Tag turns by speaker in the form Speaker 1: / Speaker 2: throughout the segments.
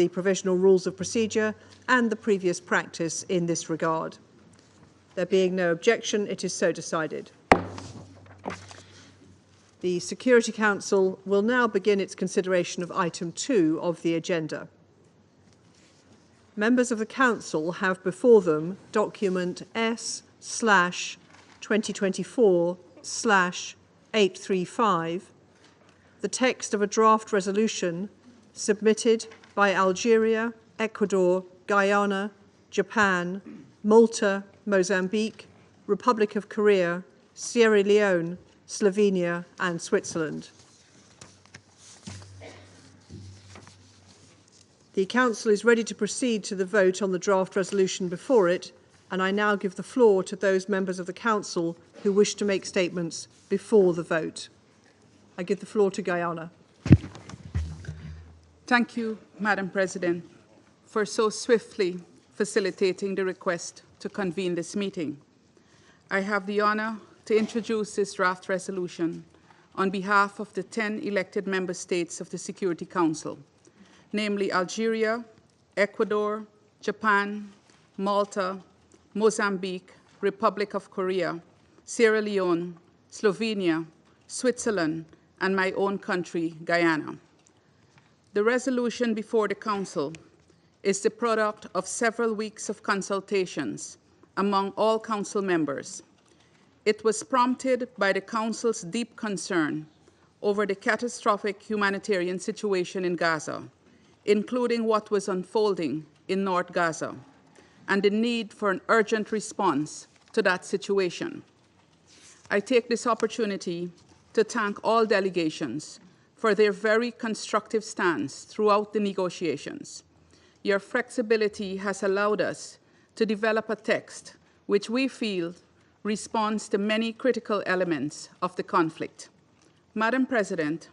Speaker 1: the provisional rules of procedure and the previous practice in this regard. There being no objection, it is so decided. The Security Council will now begin its consideration of item 2 of the agenda. Members of the Council have before them document S/2024/835, the text of a draft resolution submitted by Algeria, Ecuador, Guyana, Japan, Malta, Mozambique, Republic of Korea, Sierra Leone, Slovenia and Switzerland. The Council is ready to proceed to the vote on the draft resolution before it, and I now give the floor to those members of the Council who wish to make statements before the vote. I give the floor to Guyana.
Speaker 2: Thank you, Madam President, for so swiftly facilitating the request to convene this meeting. I have the honour to introduce this draft resolution on behalf of the 10 elected member states of the Security Council, namely Algeria, Ecuador, Japan, Malta, Mozambique, Republic of Korea, Sierra Leone, Slovenia, Switzerland, and my own country, Guyana. The resolution before the Council is the product of several weeks of consultations among all Council members. It was prompted by the Council's deep concern over the catastrophic humanitarian situation in Gaza, including what was unfolding in North Gaza, and the need for an urgent response to that situation. I take this opportunity to thank all delegations for their very constructive stance throughout the negotiations. Your flexibility has allowed us to develop a text which we feel responds to many critical elements of the conflict. Madam President,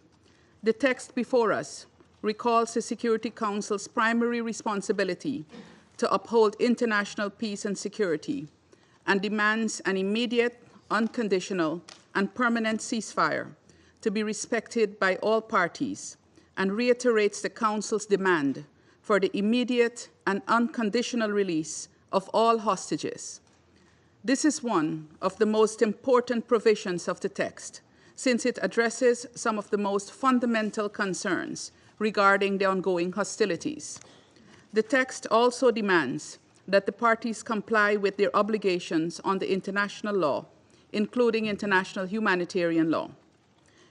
Speaker 2: the text before us recalls the Security Council's primary responsibility to uphold international peace and security and demands an immediate, unconditional, and permanent ceasefire to be respected by all parties, and reiterates the Council's demand for the immediate and unconditional release of all hostages. This is one of the most important provisions of the text, since it addresses some of the most fundamental concerns regarding the ongoing hostilities. The text also demands that the parties comply with their obligations under international law, including international humanitarian law.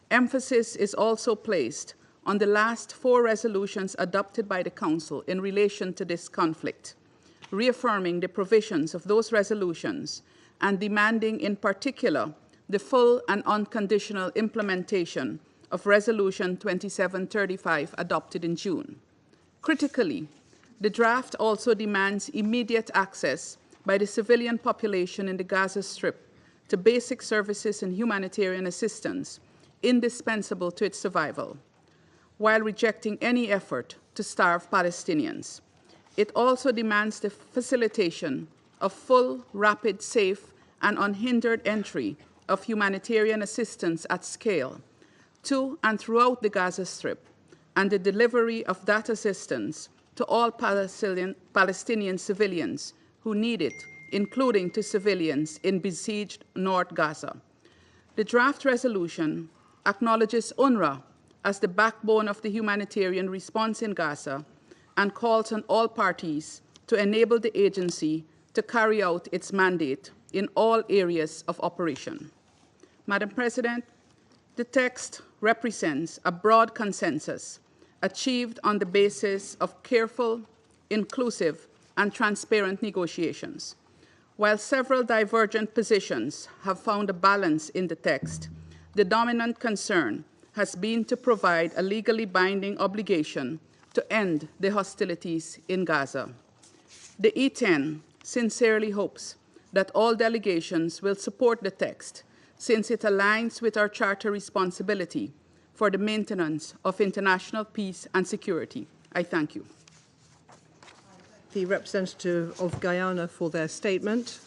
Speaker 2: Emphasis is also placed on the last 4 resolutions adopted by the Council in relation to this conflict, reaffirming the provisions of those resolutions and demanding in particular the full and unconditional implementation of Resolution 2735 adopted in June. Critically, the draft also demands immediate access by the civilian population in the Gaza Strip to basic services and humanitarian assistance indispensable to its survival, while rejecting any effort to starve Palestinians. It also demands the facilitation of full, rapid, safe, and unhindered entry of humanitarian assistance at scale to and throughout the Gaza Strip, and the delivery of that assistance to all Palestinian civilians who need it, including to civilians in besieged North Gaza. The draft resolution acknowledges UNRWA as the backbone of the humanitarian response in Gaza and calls on all parties to enable the agency to carry out its mandate in all areas of operation. Madam President, the text represents a broad consensus achieved on the basis of careful, inclusive, and transparent negotiations. While several divergent positions have found a balance in the text, the dominant concern has been to provide a legally binding obligation to end the hostilities in Gaza. The E10 sincerely hopes that all delegations will support the text, since it aligns with our Charter responsibility for the maintenance of international peace and security. I thank you.
Speaker 1: The representative of Guyana for their statement.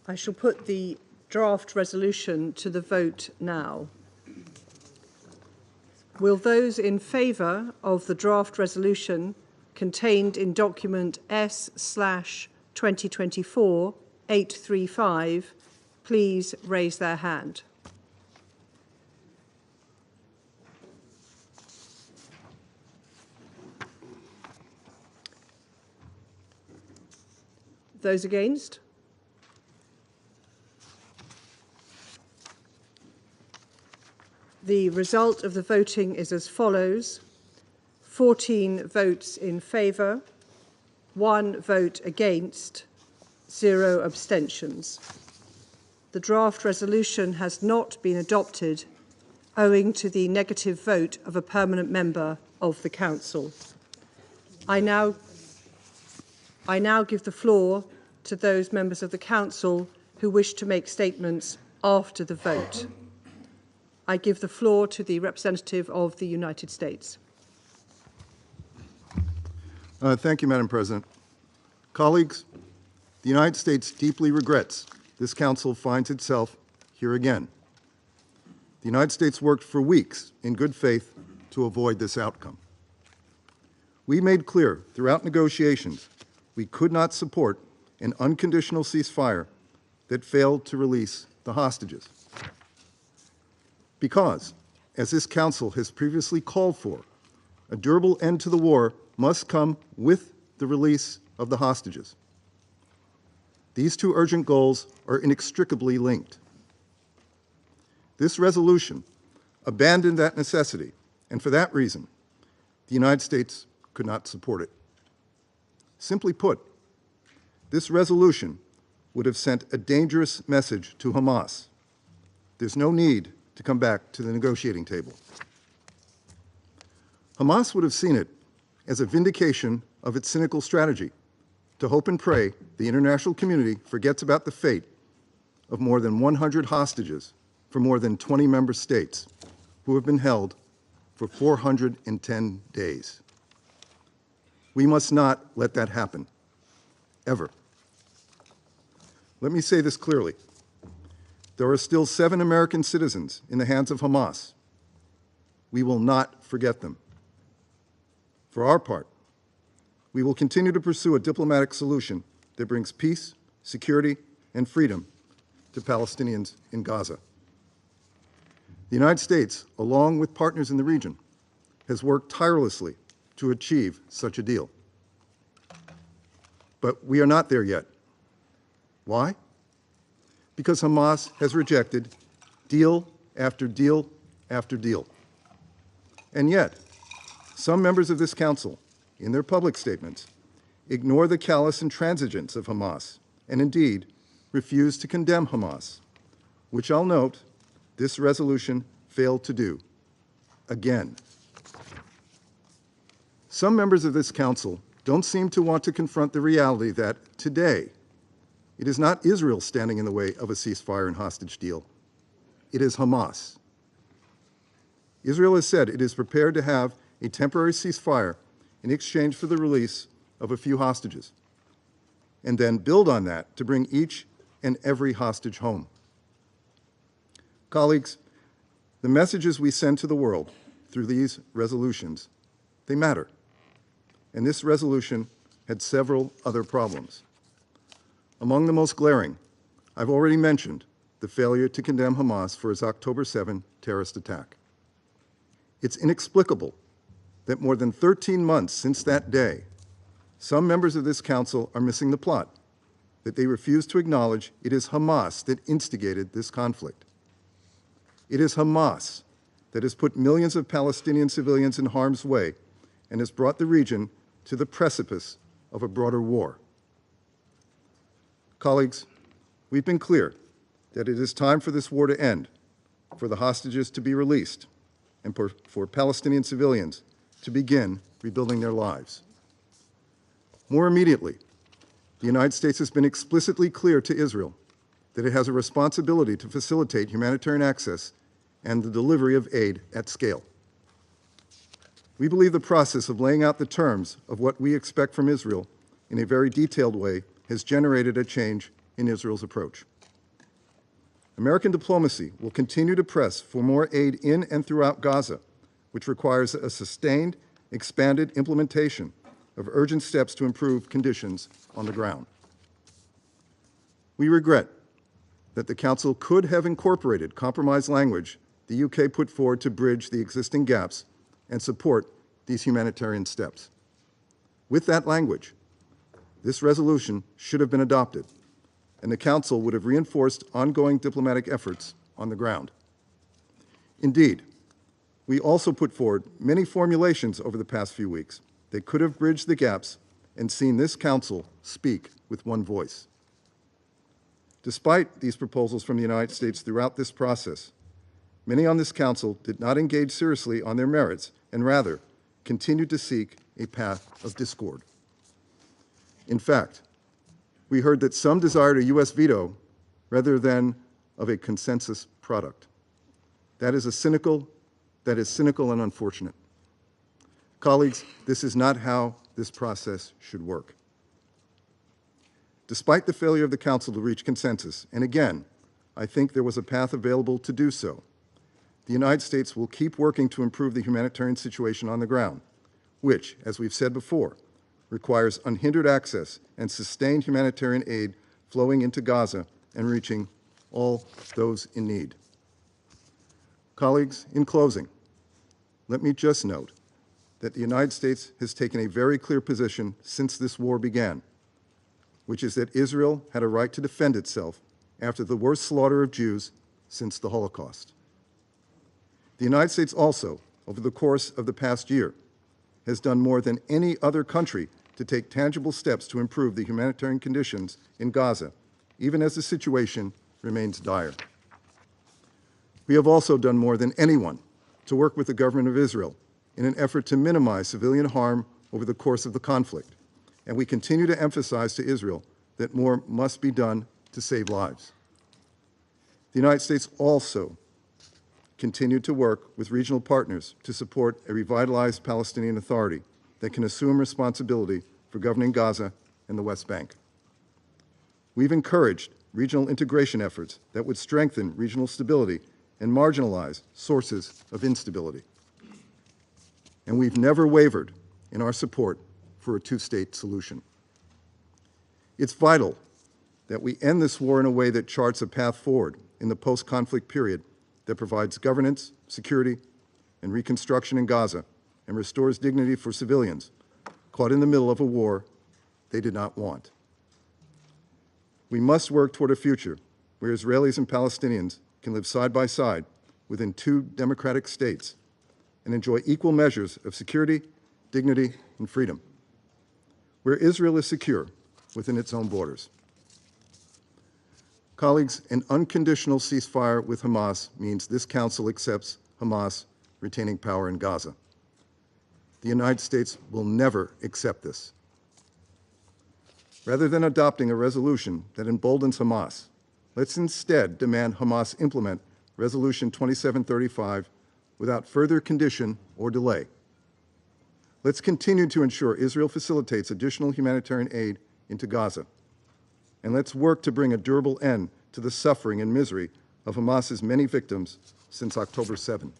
Speaker 1: I shall put the draft resolution to the vote now. Will those in favour of the draft resolution contained in document S/2024-835 please raise their hand? Those against? The result of the voting is as follows: 14 votes in favour, 1 vote against, 0 abstentions. The draft resolution has not been adopted owing to the negative vote of a permanent member of the Council. I now give the floor to those members of the Council who wish to make statements after the vote. I give the floor to the representative of the United States.
Speaker 3: Thank you, Madam President. Colleagues, the United States deeply regrets this Council finds itself here again. The United States worked for weeks in good faith to avoid this outcome. We made clear throughout negotiations we could not support an unconditional ceasefire that failed to release the hostages. Because, as this Council has previously called for, a durable end to the war must come with the release of the hostages. These two urgent goals are inextricably linked. This resolution abandoned that necessity, and for that reason, the United States could not support it. Simply put, this resolution would have sent a dangerous message to Hamas. There's no need to come back to the negotiating table. Hamas would have seen it as a vindication of its cynical strategy to hope and pray the international community forgets about the fate of more than 100 hostages from more than 20 member states who have been held for 410 days. We must not let that happen, ever. Let me say this clearly. There are still 7 American citizens in the hands of Hamas. We will not forget them. For our part, we will continue to pursue a diplomatic solution that brings peace, security, and freedom to Palestinians in Gaza. The United States, along with partners in the region, has worked tirelessly to achieve such a deal. But we are not there yet. Why? Because Hamas has rejected deal after deal after deal. And yet, some members of this Council, in their public statements, ignore the callous intransigence of Hamas and indeed refuse to condemn Hamas, which I'll note this resolution failed to do, again. Some members of this Council don't seem to want to confront the reality that today, it is not Israel standing in the way of a ceasefire and hostage deal. It is Hamas. Israel has said it is prepared to have a temporary ceasefire in exchange for the release of a few hostages, and then build on that to bring each and every hostage home. Colleagues, the messages we send to the world through these resolutions, they matter. And this resolution had several other problems. Among the most glaring, I've already mentioned the failure to condemn Hamas for its October 7 terrorist attack. It's inexplicable that more than 13 months since that day, some members of this Council are missing the plot, that they refuse to acknowledge it is Hamas that instigated this conflict. It is Hamas that has put millions of Palestinian civilians in harm's way and has brought the region to the precipice of a broader war. Colleagues, we've been clear that it is time for this war to end, for the hostages to be released, and for Palestinian civilians to begin rebuilding their lives. More immediately, the United States has been explicitly clear to Israel that it has a responsibility to facilitate humanitarian access and the delivery of aid at scale. We believe the process of laying out the terms of what we expect from Israel in a very detailed way has generated a change in Israel's approach. American diplomacy will continue to press for more aid in and throughout Gaza which requires a sustained, expanded implementation of urgent steps to improve conditions on the ground. We regret that the Council could have incorporated compromise language the UK put forward to bridge the existing gaps and support these humanitarian steps. With that language, this resolution should have been adopted, and the Council would have reinforced ongoing diplomatic efforts on the ground. Indeed, we also put forward many formulations over the past few weeks that could have bridged the gaps and seen this Council speak with one voice. Despite these proposals from the United States throughout this process, many on this Council did not engage seriously on their merits and rather continued to seek a path of discord. In fact, we heard that some desired a U.S. veto rather than of a consensus product. That is cynical and unfortunate. Colleagues, this is not how this process should work. Despite the failure of the Council to reach consensus, and again, I think there was a path available to do so, the United States will keep working to improve the humanitarian situation on the ground, which, as we've said before, requires unhindered access and sustained humanitarian aid flowing into Gaza and reaching all those in need. Colleagues, in closing, let me just note that the United States has taken a very clear position since this war began, which is that Israel had a right to defend itself after the worst slaughter of Jews since the Holocaust. The United States also, over the course of the past year, has done more than any other country to take tangible steps to improve the humanitarian conditions in Gaza, even as the situation remains dire. We have also done more than anyone to work with the government of Israel in an effort to minimize civilian harm over the course of the conflict, and we continue to emphasize to Israel that more must be done to save lives. The United States also continued to work with regional partners to support a revitalized Palestinian Authority that can assume responsibility for governing Gaza and the West Bank. We've encouraged regional integration efforts that would strengthen regional stability and marginalize sources of instability. And we've never wavered in our support for a two-state solution. It's vital that we end this war in a way that charts a path forward in the post-conflict period that provides governance, security, and reconstruction in Gaza and restores dignity for civilians caught in the middle of a war they did not want. We must work toward a future where Israelis and Palestinians can live side by side within two democratic states and enjoy equal measures of security, dignity, and freedom, where Israel is secure within its own borders. Colleagues, an unconditional ceasefire with Hamas means this Council accepts Hamas retaining power in Gaza. The United States will never accept this. Rather than adopting a resolution that emboldens Hamas, let's instead demand Hamas implement Resolution 2735 without further condition or delay. Let's continue to ensure Israel facilitates additional humanitarian aid into Gaza. And let's work to bring a durable end to the suffering and misery of Hamas's many victims since October 7.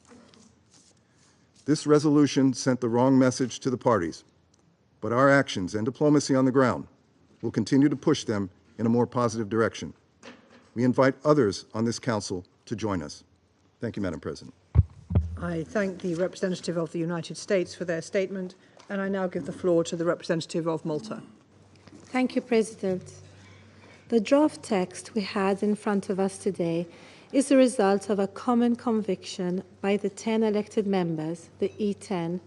Speaker 3: This resolution sent the wrong message to the parties, but our actions and diplomacy on the ground will continue to push them in a more positive direction. We invite others on this Council to join us. Thank you, Madam President.
Speaker 1: I thank the representative of the United States for their statement, and I now give the floor to the representative of Malta.
Speaker 4: Thank you, President. The draft text we had in front of us today is the result of a common conviction by the 10 elected members, the E10,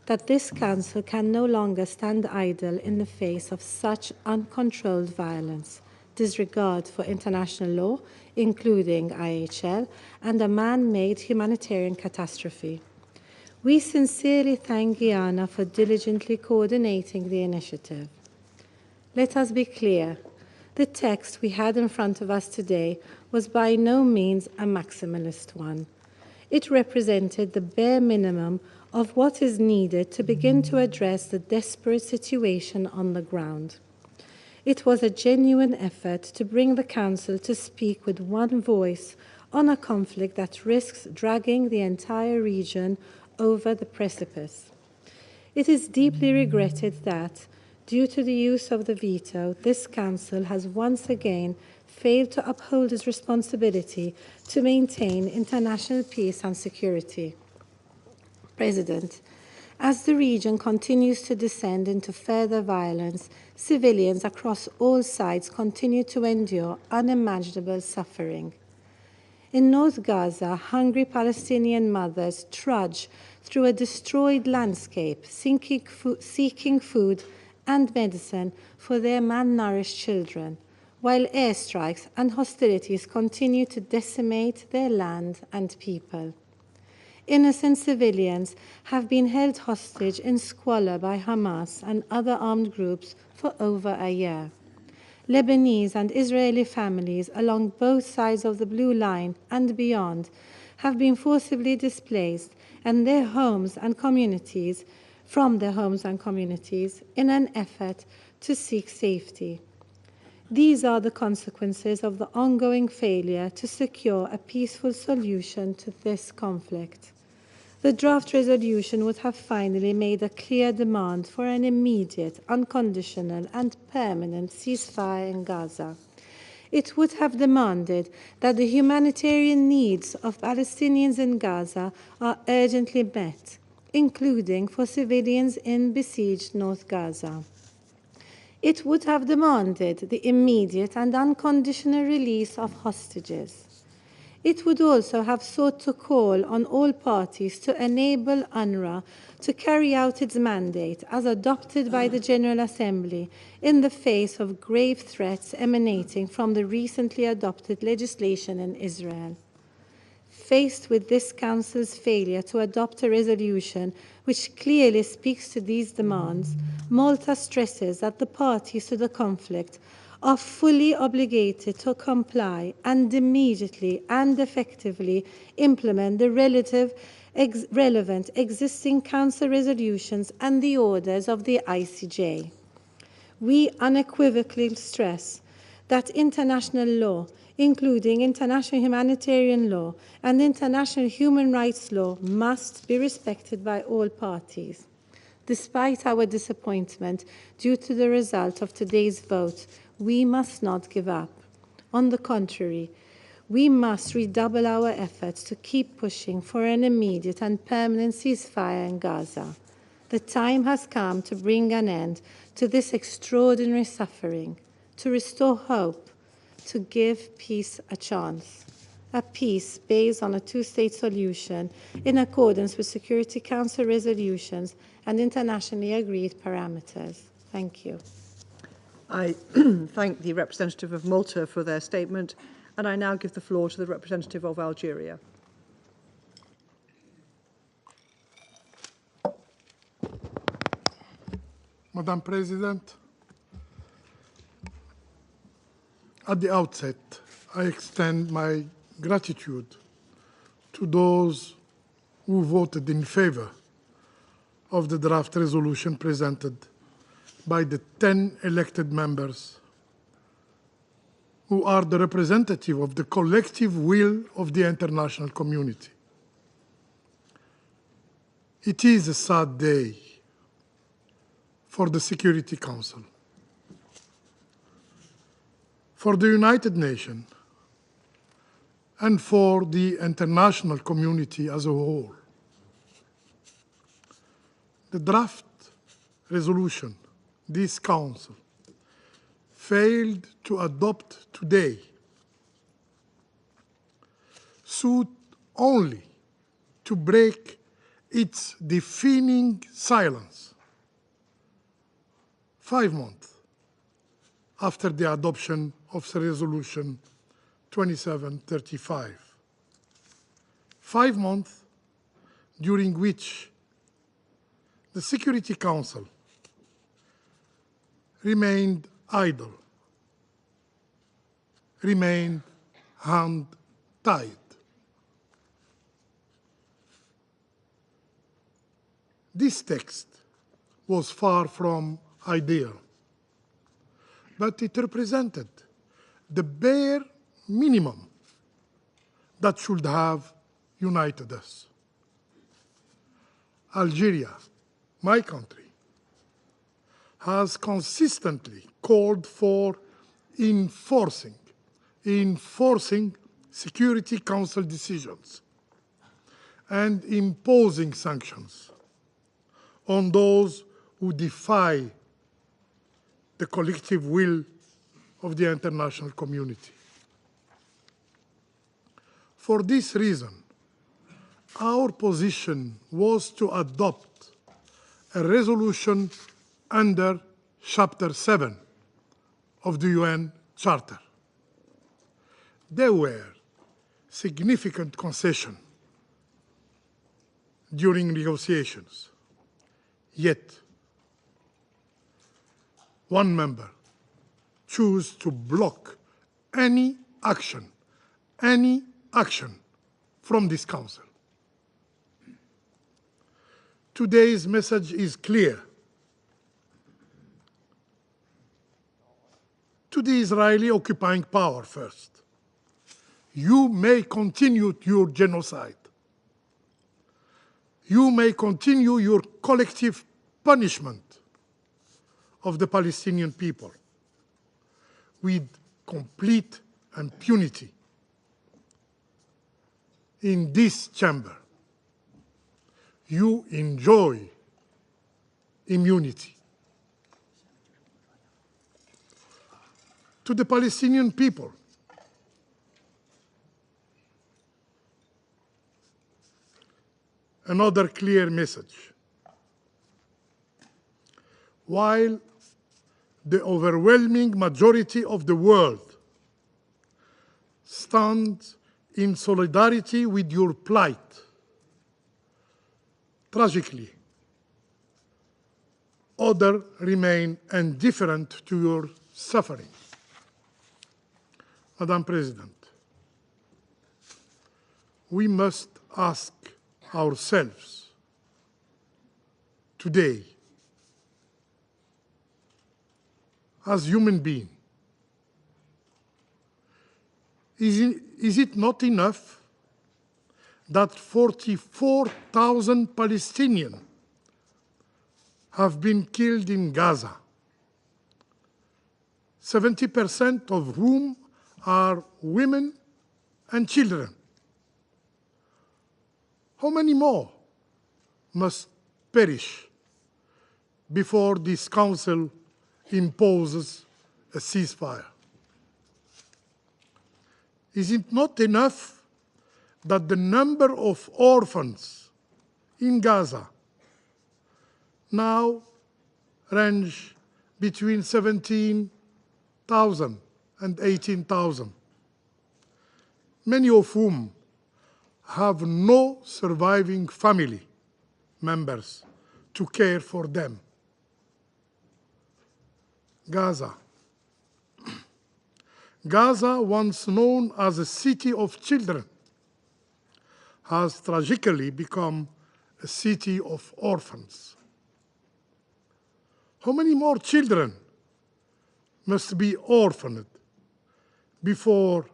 Speaker 4: that this Council can no longer stand idle in the face of such uncontrolled violence, disregard for international law, including IHL, and a man-made humanitarian catastrophe. We sincerely thank Guyana for diligently coordinating the initiative. Let us be clear. The text we had in front of us today was by no means a maximalist one. It represented the bare minimum of what is needed to begin to address the desperate situation on the ground. It was a genuine effort to bring the Council to speak with one voice on a conflict that risks dragging the entire region over the precipice. It is deeply regretted that, due to the use of the veto, this Council has once again failed to uphold its responsibility to maintain international peace and security. President, as the region continues to descend into further violence, civilians across all sides continue to endure unimaginable suffering. In North Gaza, hungry Palestinian mothers trudge through a destroyed landscape, seeking food and medicine for their malnourished children, while airstrikes and hostilities continue to decimate their land and people. Innocent civilians have been held hostage in squalor by Hamas and other armed groups for over a year. Lebanese and Israeli families along both sides of the Blue Line and beyond have been forcibly displaced and their homes and communities from their homes and communities in an effort to seek safety. These are the consequences of the ongoing failure to secure a peaceful solution to this conflict. The draft resolution would have finally made a clear demand for an immediate, unconditional and permanent ceasefire in Gaza. It would have demanded that the humanitarian needs of Palestinians in Gaza are urgently met, including for civilians in besieged North Gaza. It would have demanded the immediate and unconditional release of hostages. It would also have sought to call on all parties to enable UNRWA to carry out its mandate as adopted by the General Assembly in the face of grave threats emanating from the recently adopted legislation in Israel. Faced with this Council's failure to adopt a resolution which clearly speaks to these demands, Malta stresses that the parties to the conflict are fully obligated to comply and immediately and effectively implement the relevant existing Council resolutions and the orders of the ICJ. We unequivocally stress that international law, including international humanitarian law and international human rights law, must be respected by all parties. Despite our disappointment due to the result of today's vote, we must not give up. On the contrary, we must redouble our efforts to keep pushing for an immediate and permanent ceasefire in Gaza. The time has come to bring an end to this extraordinary suffering, to restore hope, to give peace a chance. A peace based on a two-state solution in accordance with Security Council resolutions and internationally agreed parameters. Thank you.
Speaker 1: I thank the representative of Malta for their statement, and I now give the floor to the representative of Algeria.
Speaker 5: Madam President, at the outset, I extend my gratitude to those who voted in favor of the draft resolution presented by the 10 elected members who are the representative of the collective will of the international community. It is a sad day for the Security Council, for the United Nations, and for the international community as a whole. The draft resolution this Council failed to adopt today sought only to break its deafening silence 5 months after the adoption of the Resolution 2735. 5 months during which the Security Council remained idle, remained hand-tied. This text was far from ideal, but it represented the bare minimum that should have united us. Algeria, my country, has consistently called for enforcing Security Council decisions and imposing sanctions on those who defy the collective will of the international community. For this reason, our position was to adopt a resolution under Chapter 7 of the UN Charter. There were significant concessions during negotiations, yet one member chose to block any action from this Council. Today's message is clear. To the Israeli occupying power first. You may continue your genocide. You may continue your collective punishment of the Palestinian people with complete impunity. In this chamber, you enjoy immunity. To the Palestinian people, another clear message. While the overwhelming majority of the world stands in solidarity with your plight, tragically, others remain indifferent to your suffering. Madam President, we must ask ourselves today, as human beings, is it not enough that 44,000 Palestinians have been killed in Gaza, 70% of whom are women and children? How many more must perish before this Council imposes a ceasefire? Is it not enough that the number of orphans in Gaza now range between 17,000 and 18,000, many of whom have no surviving family members to care for them? Gaza, once known as a city of children, has tragically become a city of orphans. How many more children must be orphaned before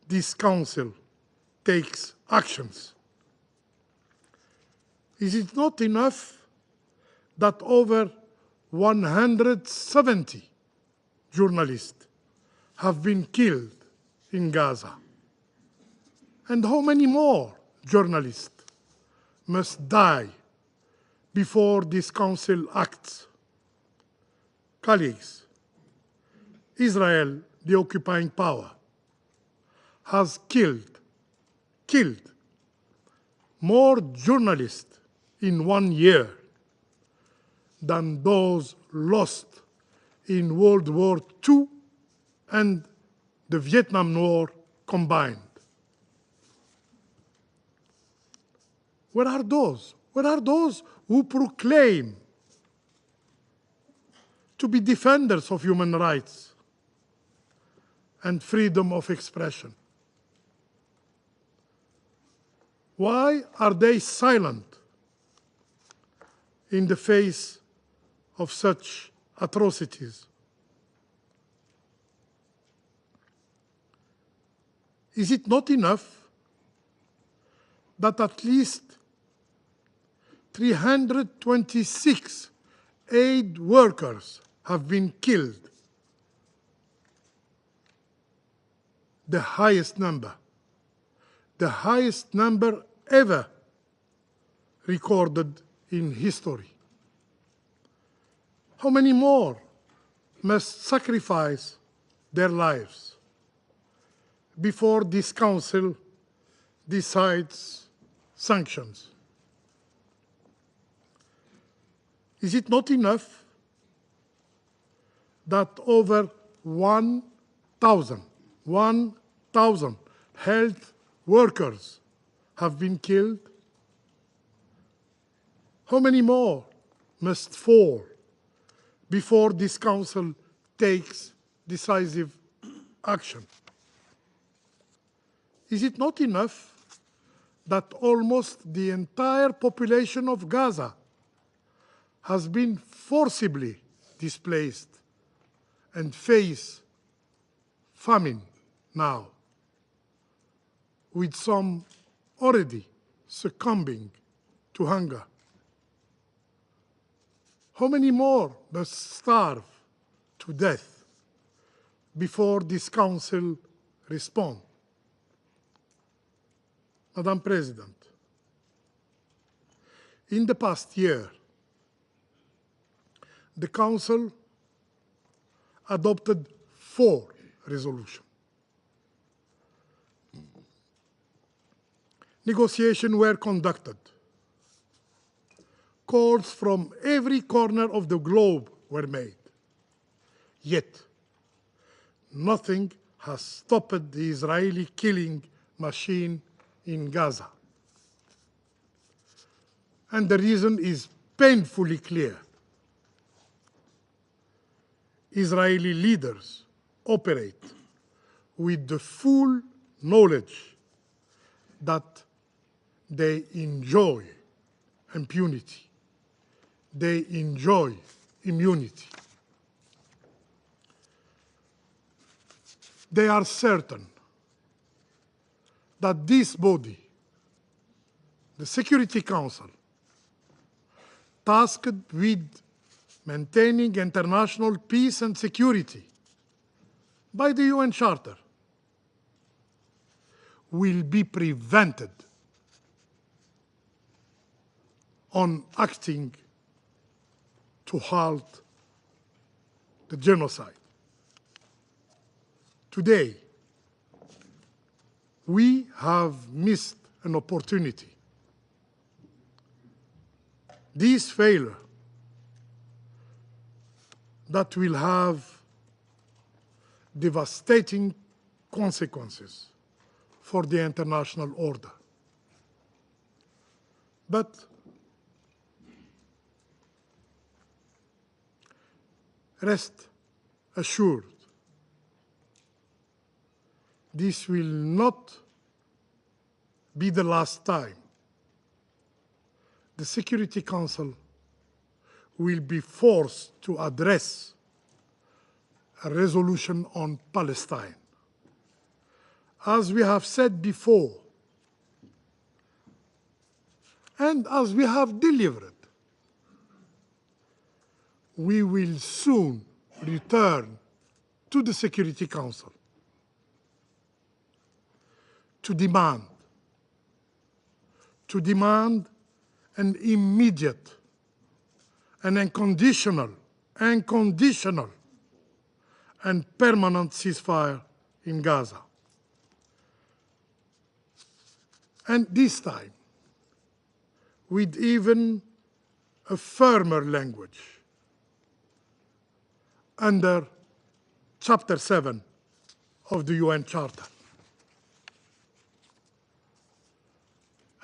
Speaker 5: this Council takes actions? Is it not enough that over 170 journalists have been killed in Gaza? And how many more journalists must die before this Council acts? Colleagues, Israel, the occupying power, has killed more journalists in 1 year than those lost in World War II and the Vietnam War combined. Where are those? Where are those who proclaim to be defenders of human rights and freedom of expression? Why are they silent in the face of such atrocities? Is it not enough that at least 326 aid workers have been killed, the highest number ever recorded in history. How many more must sacrifice their lives before this Council decides sanctions? Is it not enough that over 1,000 health workers have been killed? How many more must fall before this Council takes decisive action? Is it not enough that almost the entire population of Gaza has been forcibly displaced and face famine now, with some already succumbing to hunger? How many more must starve to death before this Council responds? Madam President, in the past year, the Council adopted 4 resolutions. Negotiations were conducted. Calls from every corner of the globe were made. Yet, nothing has stopped the Israeli killing machine in Gaza. And the reason is painfully clear. Israeli leaders operate with the full knowledge that they enjoy impunity. They enjoy immunity. They are certain that this body, the Security Council, tasked with maintaining international peace and security by the UN Charter, will be prevented on acting to halt the genocide. Today, we have missed an opportunity. This failure that will have devastating consequences for the international order. But rest assured, this will not be the last time the Security Council will be forced to address a resolution on Palestine. As we have said before, and as we have delivered, we will soon return to the Security Council to demand an immediate and unconditional and permanent ceasefire in Gaza. And this time, with even a firmer language, under Chapter 7 of the UN Charter.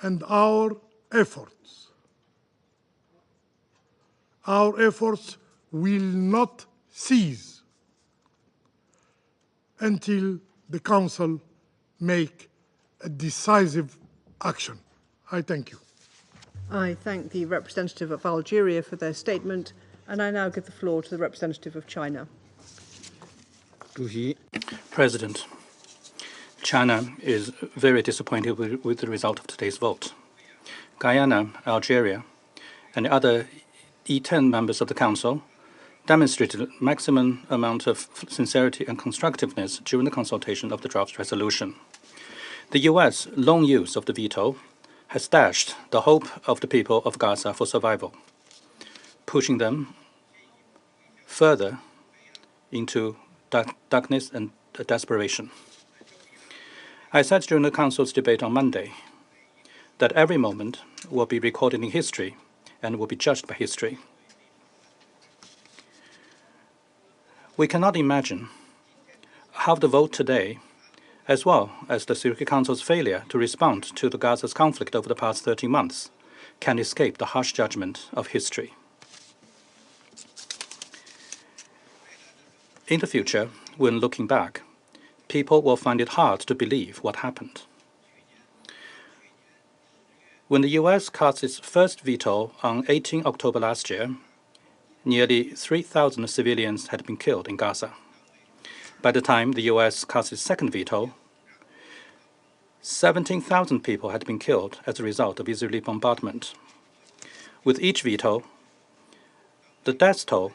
Speaker 5: And our efforts will not cease until the Council make a decisive action. I thank you.
Speaker 1: I thank the representative of Algeria for their statement, and I now give the floor to the representative of China.
Speaker 6: President, China is very disappointed with the result of today's vote. Guyana, Algeria, and the other E10 members of the Council demonstrated maximum amount of sincerity and constructiveness during the consultation of the draft resolution. The US long use of the veto has dashed the hope of the people of Gaza for survival, pushing them further into darkness and desperation. I said during the Council's debate on Monday that every moment will be recorded in history and will be judged by history. We cannot imagine how the vote today, as well as the Security Council's failure to respond to the Gaza's conflict over the past 13 months, can escape the harsh judgment of history. In the future, when looking back, people will find it hard to believe what happened. When the US cast its first veto on 18 October last year, nearly 3,000 civilians had been killed in Gaza. By the time the US cast its second veto, 17,000 people had been killed as a result of Israeli bombardment. With each veto, the death toll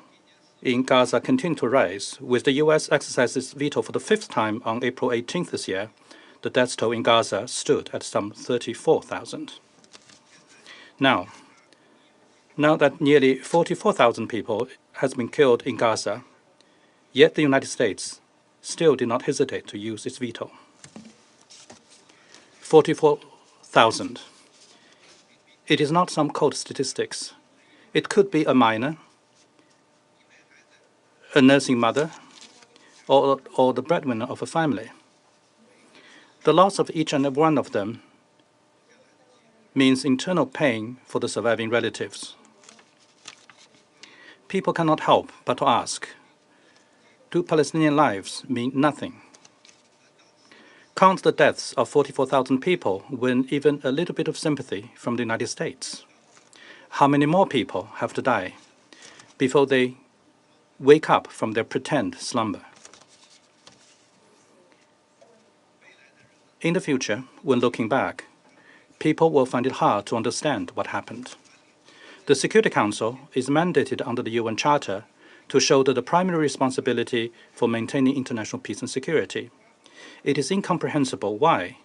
Speaker 6: in Gaza continued to rise. With the US exercising its veto for the fifth time on April 18th this year, the death toll in Gaza stood at some 34,000. Now that nearly 44,000 people has been killed in Gaza, yet the United States still did not hesitate to use its veto. 44,000. It is not some cold statistics. It could be a miner, a nursing mother, or the breadwinner of a family. The loss of each and every one of them means internal pain for the surviving relatives. People cannot help but to ask, do Palestinian lives mean nothing? Can't the deaths of 44,000 people win even a little bit of sympathy from the United States? How many more people have to die before they wake up from their pretend slumber? In the future, when looking back, people will find it hard to understand what happened. The Security Council is mandated under the UN Charter to shoulder the primary responsibility for maintaining international peace and security. It is incomprehensible why,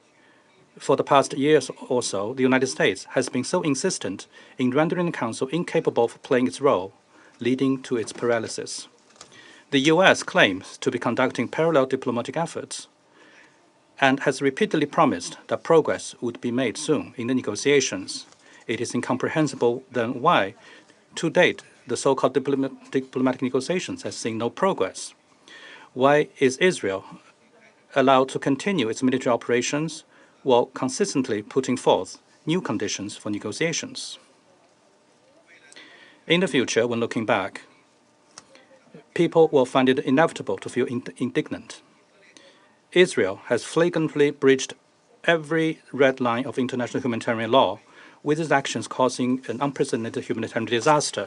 Speaker 6: for the past years or so, the United States has been so insistent in rendering the Council incapable of playing its role, leading to its paralysis. The US claims to be conducting parallel diplomatic efforts and has repeatedly promised that progress would be made soon in the negotiations. It is incomprehensible then why, to date, the so-called diplomatic negotiations has seen no progress. Why is Israel allowed to continue its military operations while consistently putting forth new conditions for negotiations? In the future, when looking back, people will find it inevitable to feel indignant. Israel has flagrantly breached every red line of international humanitarian law, with its actions causing an unprecedented humanitarian disaster.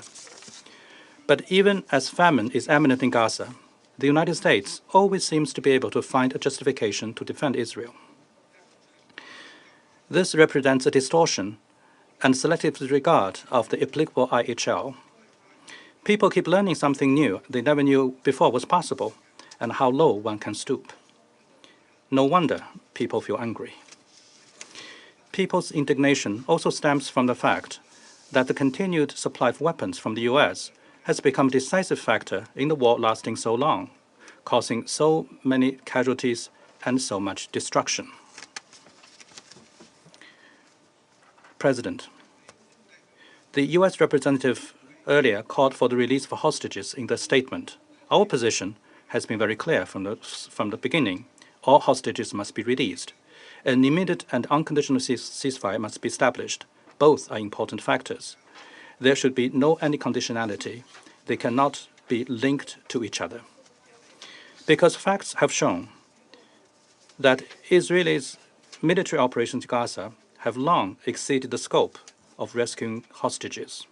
Speaker 6: But even as famine is imminent in Gaza, the United States always seems to be able to find a justification to defend Israel. This represents a distortion and selective disregard of the applicable IHL. People keep learning something new they never knew before was possible, and how low one can stoop. No wonder people feel angry. People's indignation also stems from the fact that the continued supply of weapons from the US has become a decisive factor in the war lasting so long, causing so many casualties and so much destruction. President, the US representative earlier called for the release of hostages in the statement. Our position has been very clear from the beginning. All hostages must be released. An immediate and unconditional ceasefire must be established. Both are important factors. There should be no any conditionality. They cannot be linked to each other. Because facts have shown that Israel's military operations in Gaza have long exceeded the scope of rescuing hostages.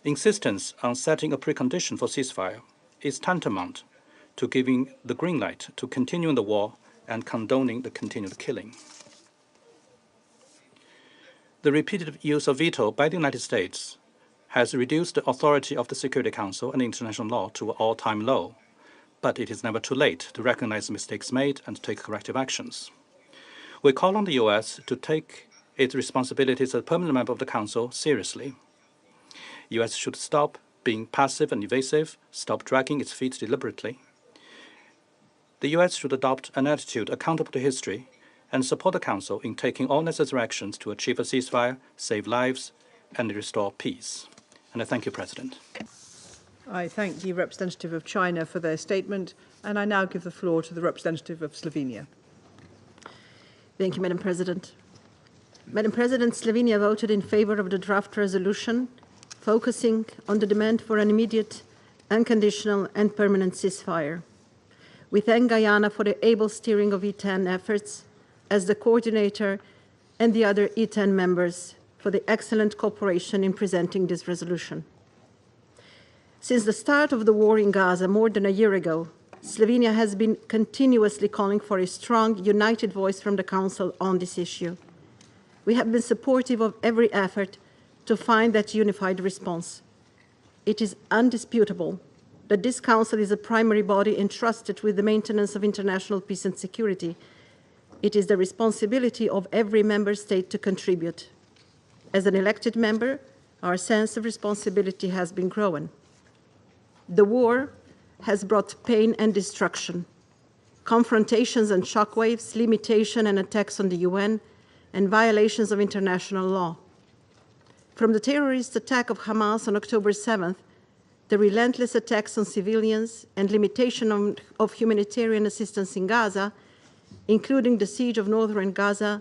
Speaker 6: Insistence on setting a precondition for ceasefire is tantamount to giving the green light to continuing the war and condoning the continued killing. The repeated use of veto by the United States has reduced the authority of the Security Council and international law to an all-time low, but it is never too late to recognize mistakes made and take corrective actions. We call on the U.S. to take its responsibilities as a permanent member of the Council seriously. The U.S. should stop being passive and evasive, stop dragging its feet deliberately. The U.S. should adopt an attitude accountable to history and support the Council in taking all necessary actions to achieve a ceasefire, save lives, and restore peace. And I thank you, President.
Speaker 1: I thank the representative of China for their statement, and I now give the floor to the representative of Slovenia.
Speaker 7: Thank you, Madam President. Madam President, Slovenia voted in favour of the draft resolution, focusing on the demand for an immediate, unconditional and permanent ceasefire. We thank Guyana for the able steering of E10 efforts as the coordinator and the other E10 members for the excellent cooperation in presenting this resolution. Since the start of the war in Gaza more than a year ago, Slovenia has been continuously calling for a strong, united voice from the Council on this issue. We have been supportive of every effort to find that unified response. It is undisputable that this Council is a primary body entrusted with the maintenance of international peace and security. It is the responsibility of every member state to contribute. As an elected member, our sense of responsibility has been growing. The war has brought pain and destruction, confrontations and shockwaves, limitation and attacks on the UN, and violations of international law. From the terrorist attack of Hamas on October 7th, the relentless attacks on civilians and limitation of humanitarian assistance in Gaza, including the siege of northern Gaza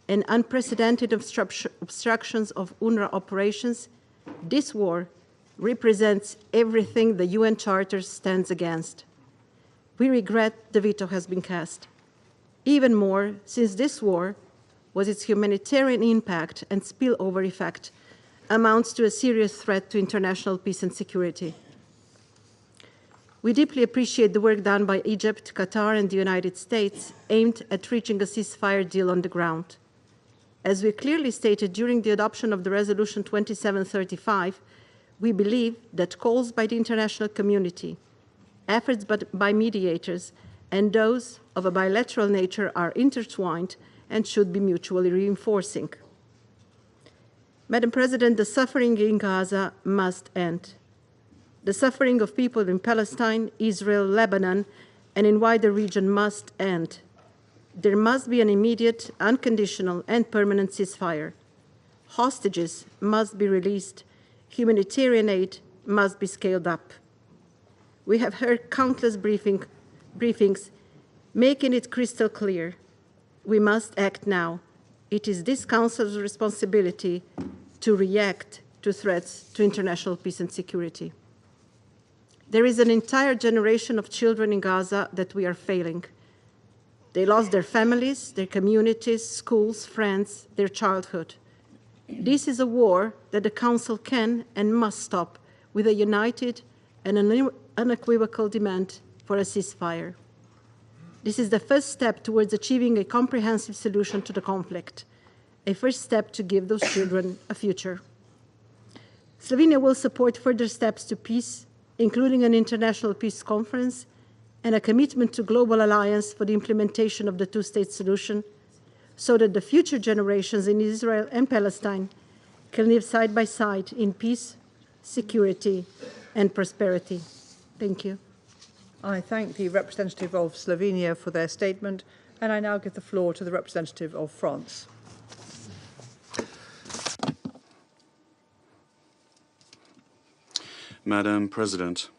Speaker 7: and unprecedented obstructions of UNRWA operations, this war represents everything the UN Charter stands against. We regret the veto has been cast. Even more, since this war was its humanitarian impact and spillover effect amounts to a serious threat to international peace and security. We deeply appreciate the work done by Egypt, Qatar, and the United States aimed at reaching a ceasefire deal on the ground. As we clearly stated during the adoption of the Resolution 2735, we believe that calls by the international community, efforts by mediators, and those of a bilateral nature are intertwined and should be mutually reinforcing. Madam President, the suffering in Gaza must end. The suffering of people in Palestine, Israel, Lebanon, and in wider region must end. There must be an immediate, unconditional, and permanent ceasefire. Hostages must be released. Humanitarian aid must be scaled up. We have heard countless briefings making it crystal clear. We must act now. It is this Council's responsibility to react to threats to international peace and security. There is an entire generation of children in Gaza that we are failing. They lost their families, their communities, schools, friends, their childhood. This is a war that the Council can and must stop with a united and unequivocal demand for a ceasefire. This is the first step towards achieving a comprehensive solution to the conflict, a first step to give those children a future. Slovenia will support further steps to peace, including an international peace conference and a commitment to global alliance for the implementation of the two-state solution, so that the future generations in Israel and Palestine can live side by side in peace, security, and prosperity. Thank you.
Speaker 1: I thank the representative of Slovenia for their statement, and I now give the floor to the representative of France.
Speaker 8: Madam President,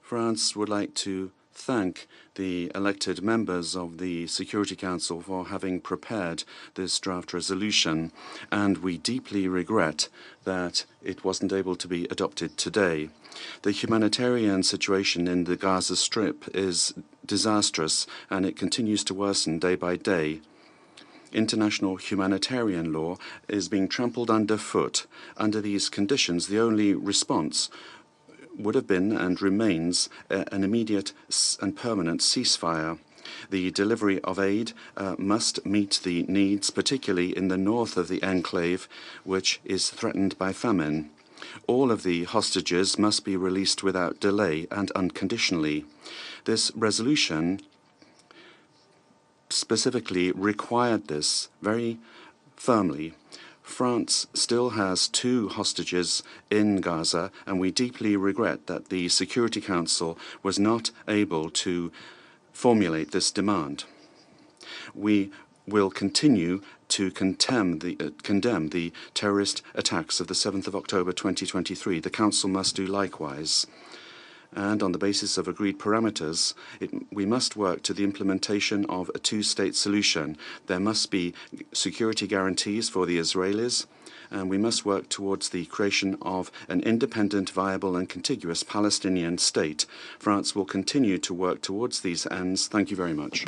Speaker 8: France would like to thank the elected members of the Security Council for having prepared this draft resolution, and we deeply regret that it wasn't able to be adopted today. The humanitarian situation in the Gaza Strip is disastrous, and it continues to worsen day by day. International humanitarian law is being trampled underfoot. Under these conditions, the only response would have been and remains an immediate and permanent ceasefire. The delivery of aid must meet the needs, particularly in the north of the enclave, which is threatened by famine. All of the hostages must be released without delay and unconditionally. This resolution specifically required this very firmly. France still has 2 hostages in Gaza, and we deeply regret that the Security Council was not able to formulate this demand. We will continue to condemn the terrorist attacks of the 7th of October 2023. The Council must do likewise. And on the basis of agreed parameters, we must work to the implementation of a 2-state solution. There must be security guarantees for the Israelis, and we must work towards the creation of an independent, viable and contiguous Palestinian state. France will continue to work towards these ends. Thank you very much.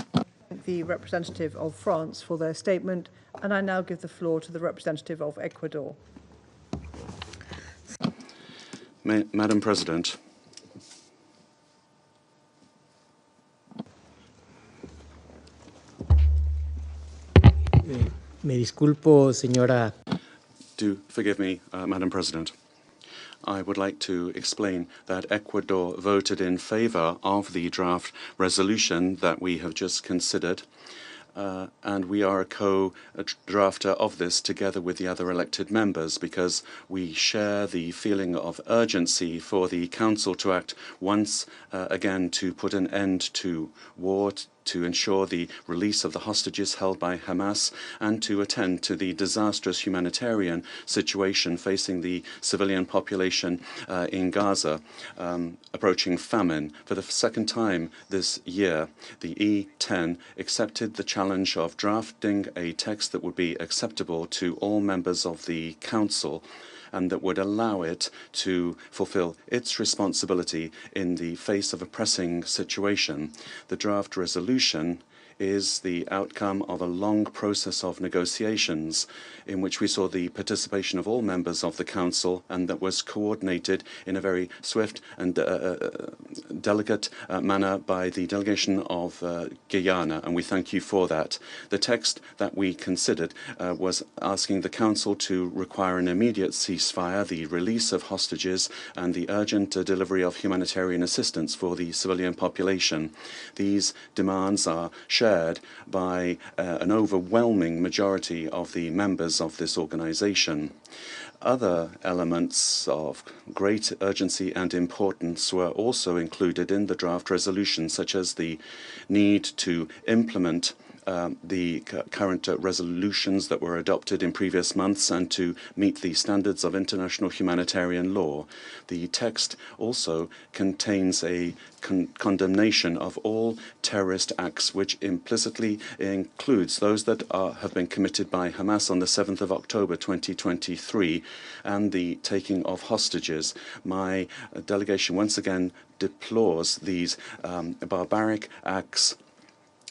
Speaker 1: The representative of France for their statement, and I now give the floor to the representative of Ecuador.
Speaker 8: Madam President,
Speaker 9: Me disculpo, señora.
Speaker 8: do forgive me, Madam President. I would like to explain that Ecuador voted in favor of the draft resolution that we have just considered, and we are a co-drafter of this together with the other elected members because we share the feeling of urgency for the Council to act once again to put an end to war, to ensure the release of the hostages held by Hamas, and to attend to the disastrous humanitarian situation facing the civilian population in Gaza, approaching famine. For the second time this year, the E10 accepted the challenge of drafting a text that would be acceptable to all members of the Council, and that would allow it to fulfill its responsibility in the face of a pressing situation. The draft resolution is the outcome of a long process of negotiations in which we saw the participation of all members of the Council, and that was coordinated in a very swift and delicate manner by the delegation of Guyana, and we thank you for that. The text that we considered was asking the Council to require an immediate ceasefire, the release of hostages, and the urgent delivery of humanitarian assistance for the civilian population. These demands are shared by an overwhelming majority of the members of this organization. Other elements of great urgency and importance were also included in the draft resolution, such as the need to implement the current resolutions that were adopted in previous months and to meet the standards of international humanitarian law. The text also contains a condemnation of all terrorist acts, which implicitly includes those that have been committed by Hamas on the 7th of October 2023 and the taking of hostages. My delegation once again deplores these barbaric acts,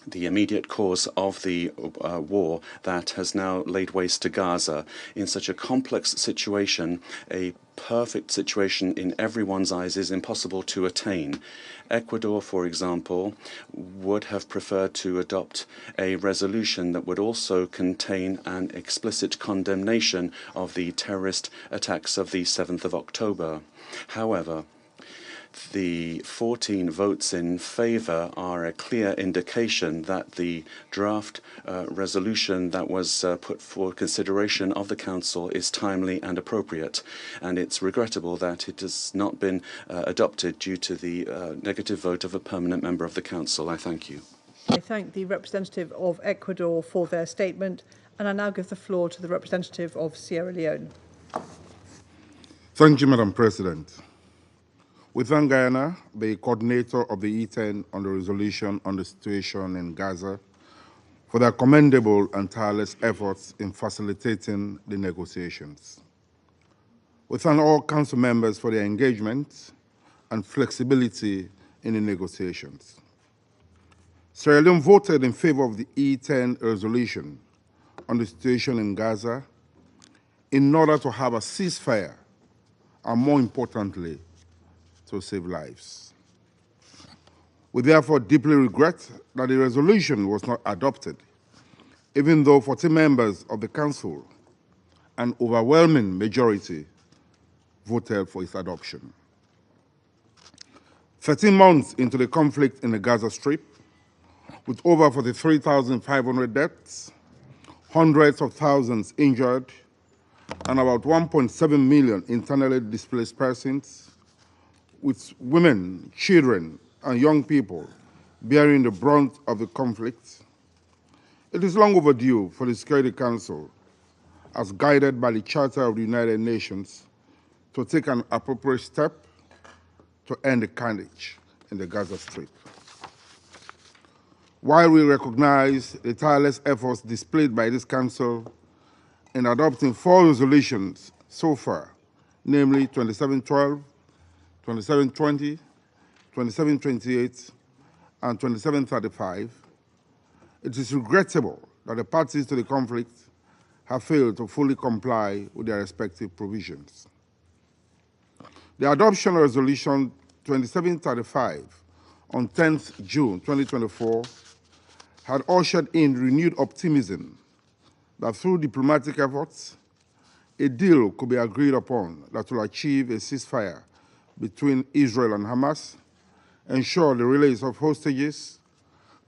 Speaker 8: the immediate cause of the war that has now laid waste to Gaza. In such a complex situation, a perfect situation in everyone's eyes is impossible to attain. Ecuador, for example, would have preferred to adopt a resolution that would also contain an explicit condemnation of the terrorist attacks of the 7th of October. However, the 14 votes in favor are a clear indication that the draft resolution that was put for consideration of the Council is timely and appropriate, and it's regrettable that it has not been adopted due to the negative vote of a permanent member of the Council. I thank you.
Speaker 1: I thank the representative of Ecuador for their statement, and I now give the floor to the representative of Sierra Leone.
Speaker 10: Thank you, Madam President. We thank Guyana, the coordinator of the E10 on the resolution on the situation in Gaza, for their commendable and tireless efforts in facilitating the negotiations. We thank all Council members for their engagement and flexibility in the negotiations. Sierra Leone voted in favor of the E10 resolution on the situation in Gaza in order to have a ceasefire and, more importantly, to save lives. We therefore deeply regret that the resolution was not adopted, even though 40 members of the Council, an overwhelming majority, voted for its adoption. 13 months into the conflict in the Gaza Strip, with over 43,500 deaths, hundreds of thousands injured, and about 1.7 million internally displaced persons, with women, children, and young people bearing the brunt of the conflict, it is long overdue for the Security Council, as guided by the Charter of the United Nations, to take an appropriate step to end the carnage in the Gaza Strip. While we recognize the tireless efforts displayed by this Council in adopting 4 resolutions so far, namely 2712, 2720, 2728, and 2735, it is regrettable that the parties to the conflict have failed to fully comply with their respective provisions. The adoption of Resolution 2735 on 10th June 2024 had ushered in renewed optimism that through diplomatic efforts, a deal could be agreed upon that will achieve a ceasefire between Israel and Hamas, ensure the release of hostages,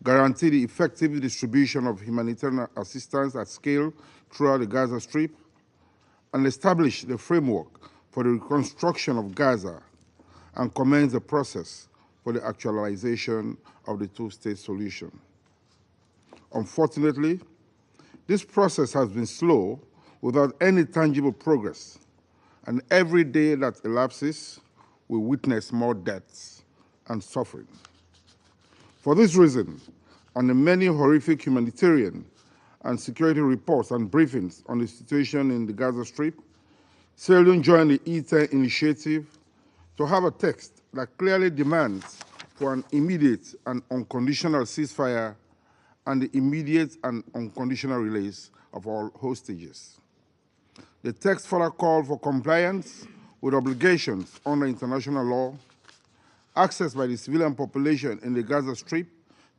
Speaker 10: guarantee the effective distribution of humanitarian assistance at scale throughout the Gaza Strip, and establish the framework for the reconstruction of Gaza and commence the process for the actualization of the two-state solution. Unfortunately, this process has been slow without any tangible progress, and every day that elapses, we witness more deaths and suffering. For this reason, and the many horrific humanitarian and security reports and briefings on the situation in the Gaza Strip, Sierra Leone joined the E10 initiative to have a text that clearly demands for an immediate and unconditional ceasefire and the immediate and unconditional release of all hostages. The text further called for compliance with obligations under international law, access by the civilian population in the Gaza Strip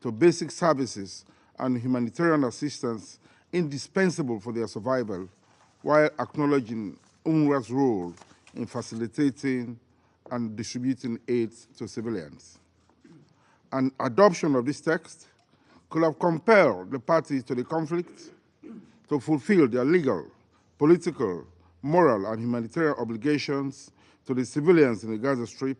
Speaker 10: to basic services and humanitarian assistance indispensable for their survival, while acknowledging UNRWA's role in facilitating and distributing aid to civilians. An adoption of this text could have compelled the parties to the conflict to fulfill their legal, political, moral, and humanitarian obligations to the civilians in the Gaza Strip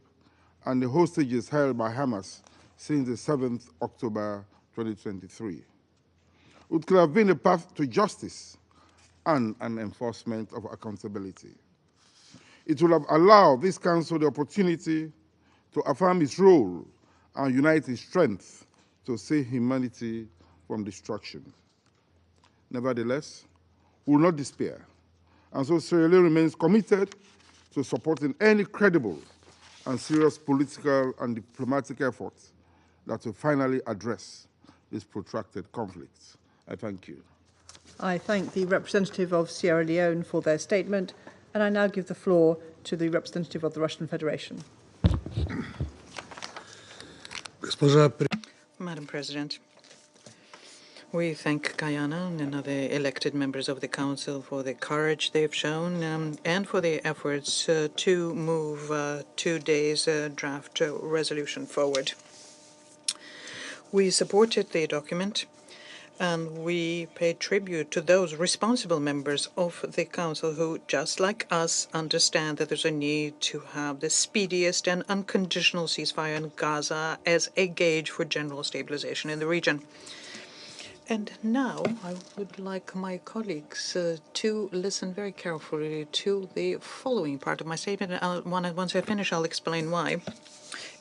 Speaker 10: and the hostages held by Hamas since the 7th October 2023. It could have been a path to justice and an enforcement of accountability. It would have allowed this Council the opportunity to affirm its role and unite its strength to save humanity from destruction. Nevertheless, we will not despair, and so Sierra Leone remains committed to supporting any credible and serious political and diplomatic efforts that will finally address this protracted conflict. I thank you.
Speaker 1: I thank the representative of Sierra Leone for their statement, and I now give the floor to the representative of the Russian Federation.
Speaker 11: Madam President, we thank Guyana and other elected members of the Council for the courage they've shown and for their efforts to move today's draft resolution forward. We supported the document, and we pay tribute to those responsible members of the Council who, just like us, understand that there's a need to have the speediest and unconditional ceasefire in Gaza as a gauge for general stabilization in the region. And now I would like my colleagues to listen very carefully to the following part of my statement. Once I finish, I'll explain why.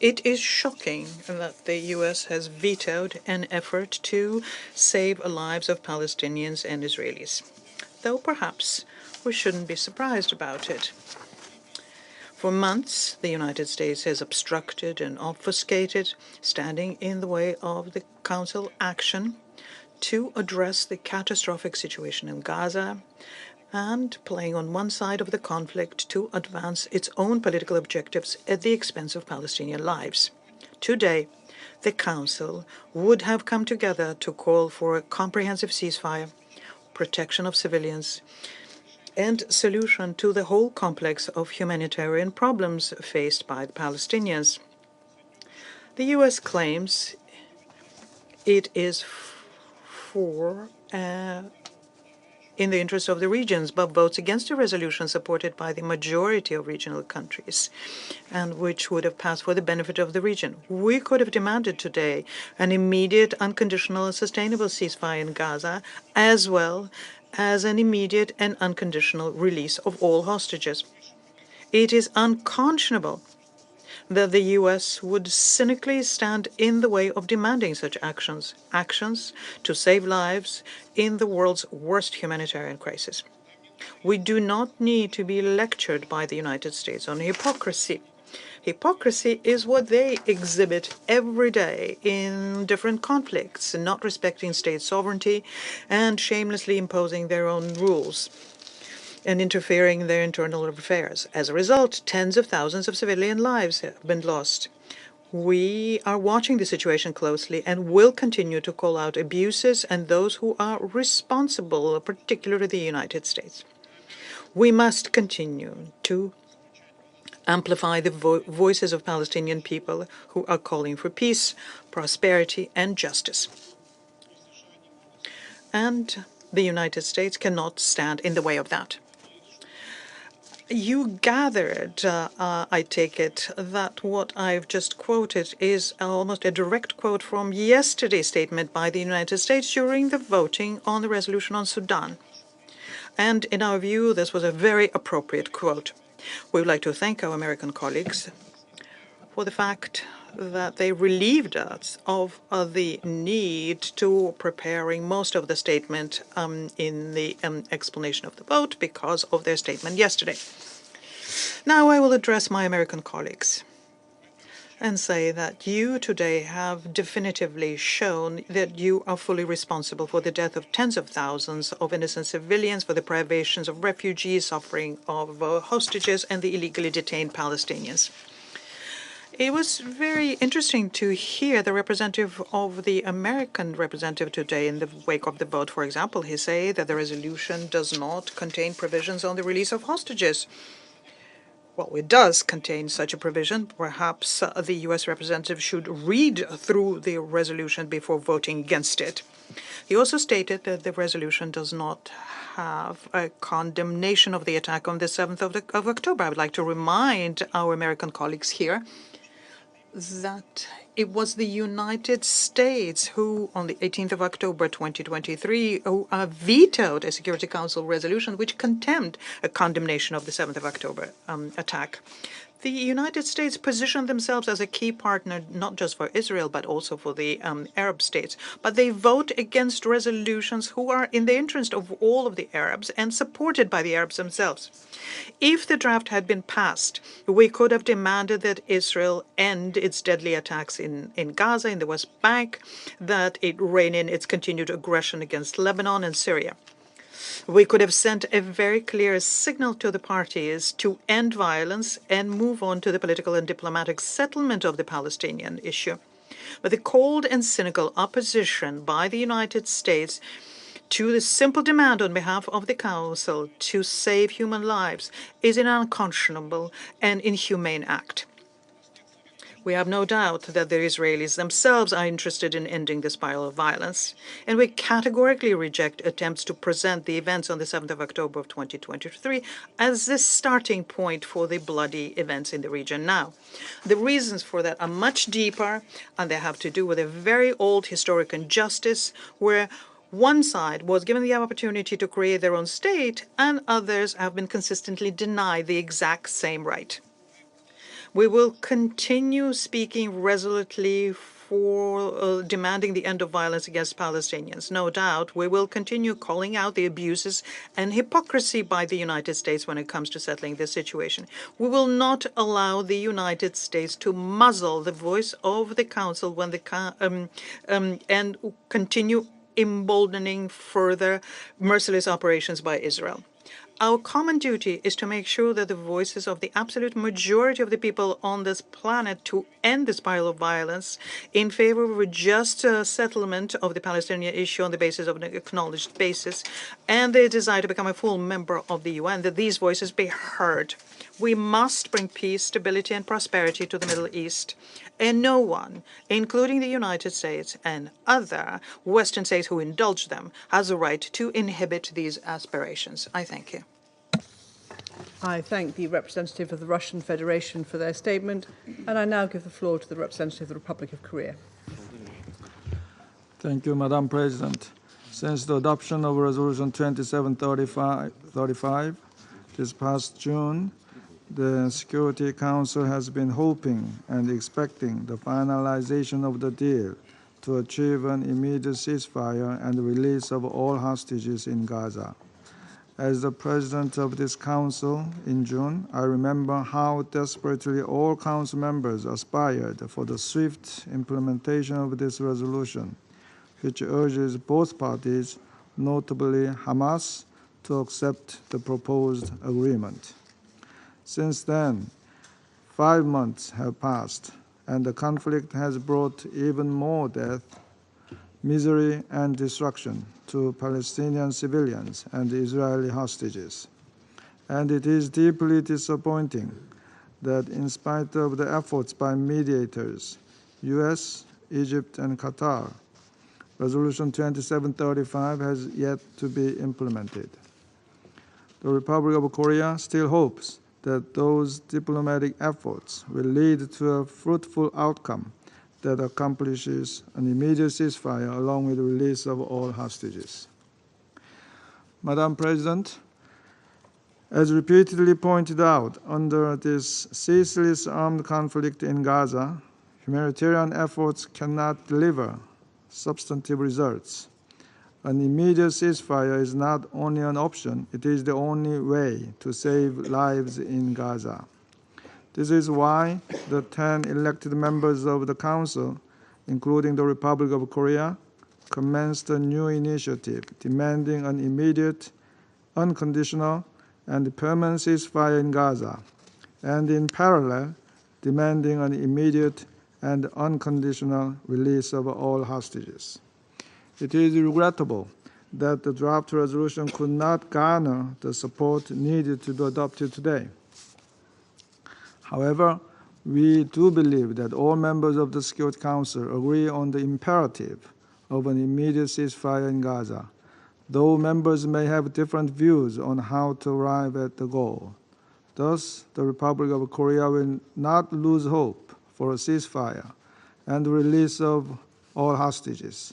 Speaker 11: It is shocking that the U.S. has vetoed an effort to save the lives of Palestinians and Israelis, though perhaps we shouldn't be surprised about it. For months, the United States has obstructed and obfuscated, standing in the way of the Council action to address the catastrophic situation in Gaza and playing on one side of the conflict to advance its own political objectives at the expense of Palestinian lives. Today, the Council would have come together to call for a comprehensive ceasefire, protection of civilians, and solution to the whole complex of humanitarian problems faced by the Palestinians. The U.S. claims it is in the interest of the regions, but votes against a resolution supported by the majority of regional countries, and which would have passed for the benefit of the region. We could have demanded today an immediate, unconditional, and sustainable ceasefire in Gaza, as well as an immediate and unconditional release of all hostages. It is unconscionable that the U.S. would cynically stand in the way of demanding such actions to save lives in the world's worst humanitarian crisis. We do not need to be lectured by the United States on hypocrisy. Hypocrisy is what they exhibit every day in different conflicts, not respecting state sovereignty and shamelessly imposing their own rules and interfering in their internal affairs. As a result, tens of thousands of civilian lives have been lost. We are watching the situation closely and will continue to call out abuses and those who are responsible, particularly the United States. We must continue to amplify the voices of Palestinian people who are calling for peace, prosperity, and justice. And the United States cannot stand in the way of that. You gathered, I take it, that what I've just quoted is almost a direct quote from yesterday's statement by the United States during the voting on the resolution on Sudan. And in our view, this was a very appropriate quote. We would like to thank our American colleagues for the fact that they relieved us of the need to preparing most of the statement in the explanation of the vote because of their statement yesterday. Now I will address my American colleagues and say that you today have definitively shown that you are fully responsible for the death of tens of thousands of innocent civilians, for the privations of refugees, suffering of hostages, and the illegally detained Palestinians. It was very interesting to hear the representative of the American representative today in the wake of the vote. For example, he said that the resolution does not contain provisions on the release of hostages. Well, it does contain such a provision. Perhaps the U.S. representative should read through the resolution before voting against it. He also stated that the resolution does not have a condemnation of the attack on the 7th of October. I would like to remind our American colleagues here that it was the United States who, on the 18th of October 2023, vetoed a Security Council resolution which condemned a condemnation of the 7th of October attack. The United States positioned themselves as a key partner, not just for Israel, but also for the Arab states. But they vote against resolutions who are in the interest of all of the Arabs and supported by the Arabs themselves. If the draft had been passed, we could have demanded that Israel end its deadly attacks in Gaza, in the West Bank, that it rein in its continued aggression against Lebanon and Syria. We could have sent a very clear signal to the parties to end violence and move on to the political and diplomatic settlement of the Palestinian issue. But the cold and cynical opposition by the United States to the simple demand on behalf of the Council to save human lives is an unconscionable and inhumane act. We have no doubt that the Israelis themselves are interested in ending the spiral of violence, and we categorically reject attempts to present the events on the 7th of October of 2023 as the starting point for the bloody events in the region now. The reasons for that are much deeper, and they have to do with a very old historic injustice where one side was given the opportunity to create their own state, and others have been consistently denied the exact same right. We will continue speaking resolutely for demanding the end of violence against Palestinians. No doubt, we will continue calling out the abuses and hypocrisy by the United States when it comes to settling this situation. We will not allow the United States to muzzle the voice of the Council when and continue emboldening further merciless operations by Israel. Our common duty is to make sure that the voices of the absolute majority of the people on this planet to end this spiral of violence in favor of a just settlement of the Palestinian issue on the basis of an acknowledged basis and the desire to become a full member of the UN, that these voices be heard. We must bring peace, stability, and prosperity to the Middle East. And no one, including the United States and other Western states who indulge them, has a right to inhibit these aspirations. I thank you.
Speaker 1: I thank the representative of the Russian Federation for their statement, and I now give the floor to the representative of the Republic of Korea.
Speaker 12: Thank you, Madam President. Since the adoption of Resolution 2735 this past June, the Security Council has been hoping and expecting the finalization of the deal to achieve an immediate ceasefire and release of all hostages in Gaza. As the President of this Council in June, I remember how desperately all Council members aspired for the swift implementation of this resolution, which urges both parties, notably Hamas, to accept the proposed agreement. Since then, 5 months have passed, and the conflict has brought even more death, misery, and destruction to Palestinian civilians and Israeli hostages. And it is deeply disappointing that in spite of the efforts by mediators, US, Egypt, and Qatar, Resolution 2735 has yet to be implemented. The Republic of Korea still hopes that those diplomatic efforts will lead to a fruitful outcome that accomplishes an immediate ceasefire along with the release of all hostages. Madam President, as repeatedly pointed out, under this ceaseless armed conflict in Gaza, humanitarian efforts cannot deliver substantive results. An immediate ceasefire is not only an option, it is the only way to save lives in Gaza. This is why the 10 elected members of the Council, including the Republic of Korea, commenced a new initiative demanding an immediate, unconditional, and permanent ceasefire in Gaza, and in parallel, demanding an immediate and unconditional release of all hostages. It is regrettable that the draft resolution could not garner the support needed to be adopted today. However, we do believe that all members of the Security Council agree on the imperative of an immediate ceasefire in Gaza, though members may have different views on how to arrive at the goal. Thus, the Republic of Korea will not lose hope for a ceasefire and the release of all hostages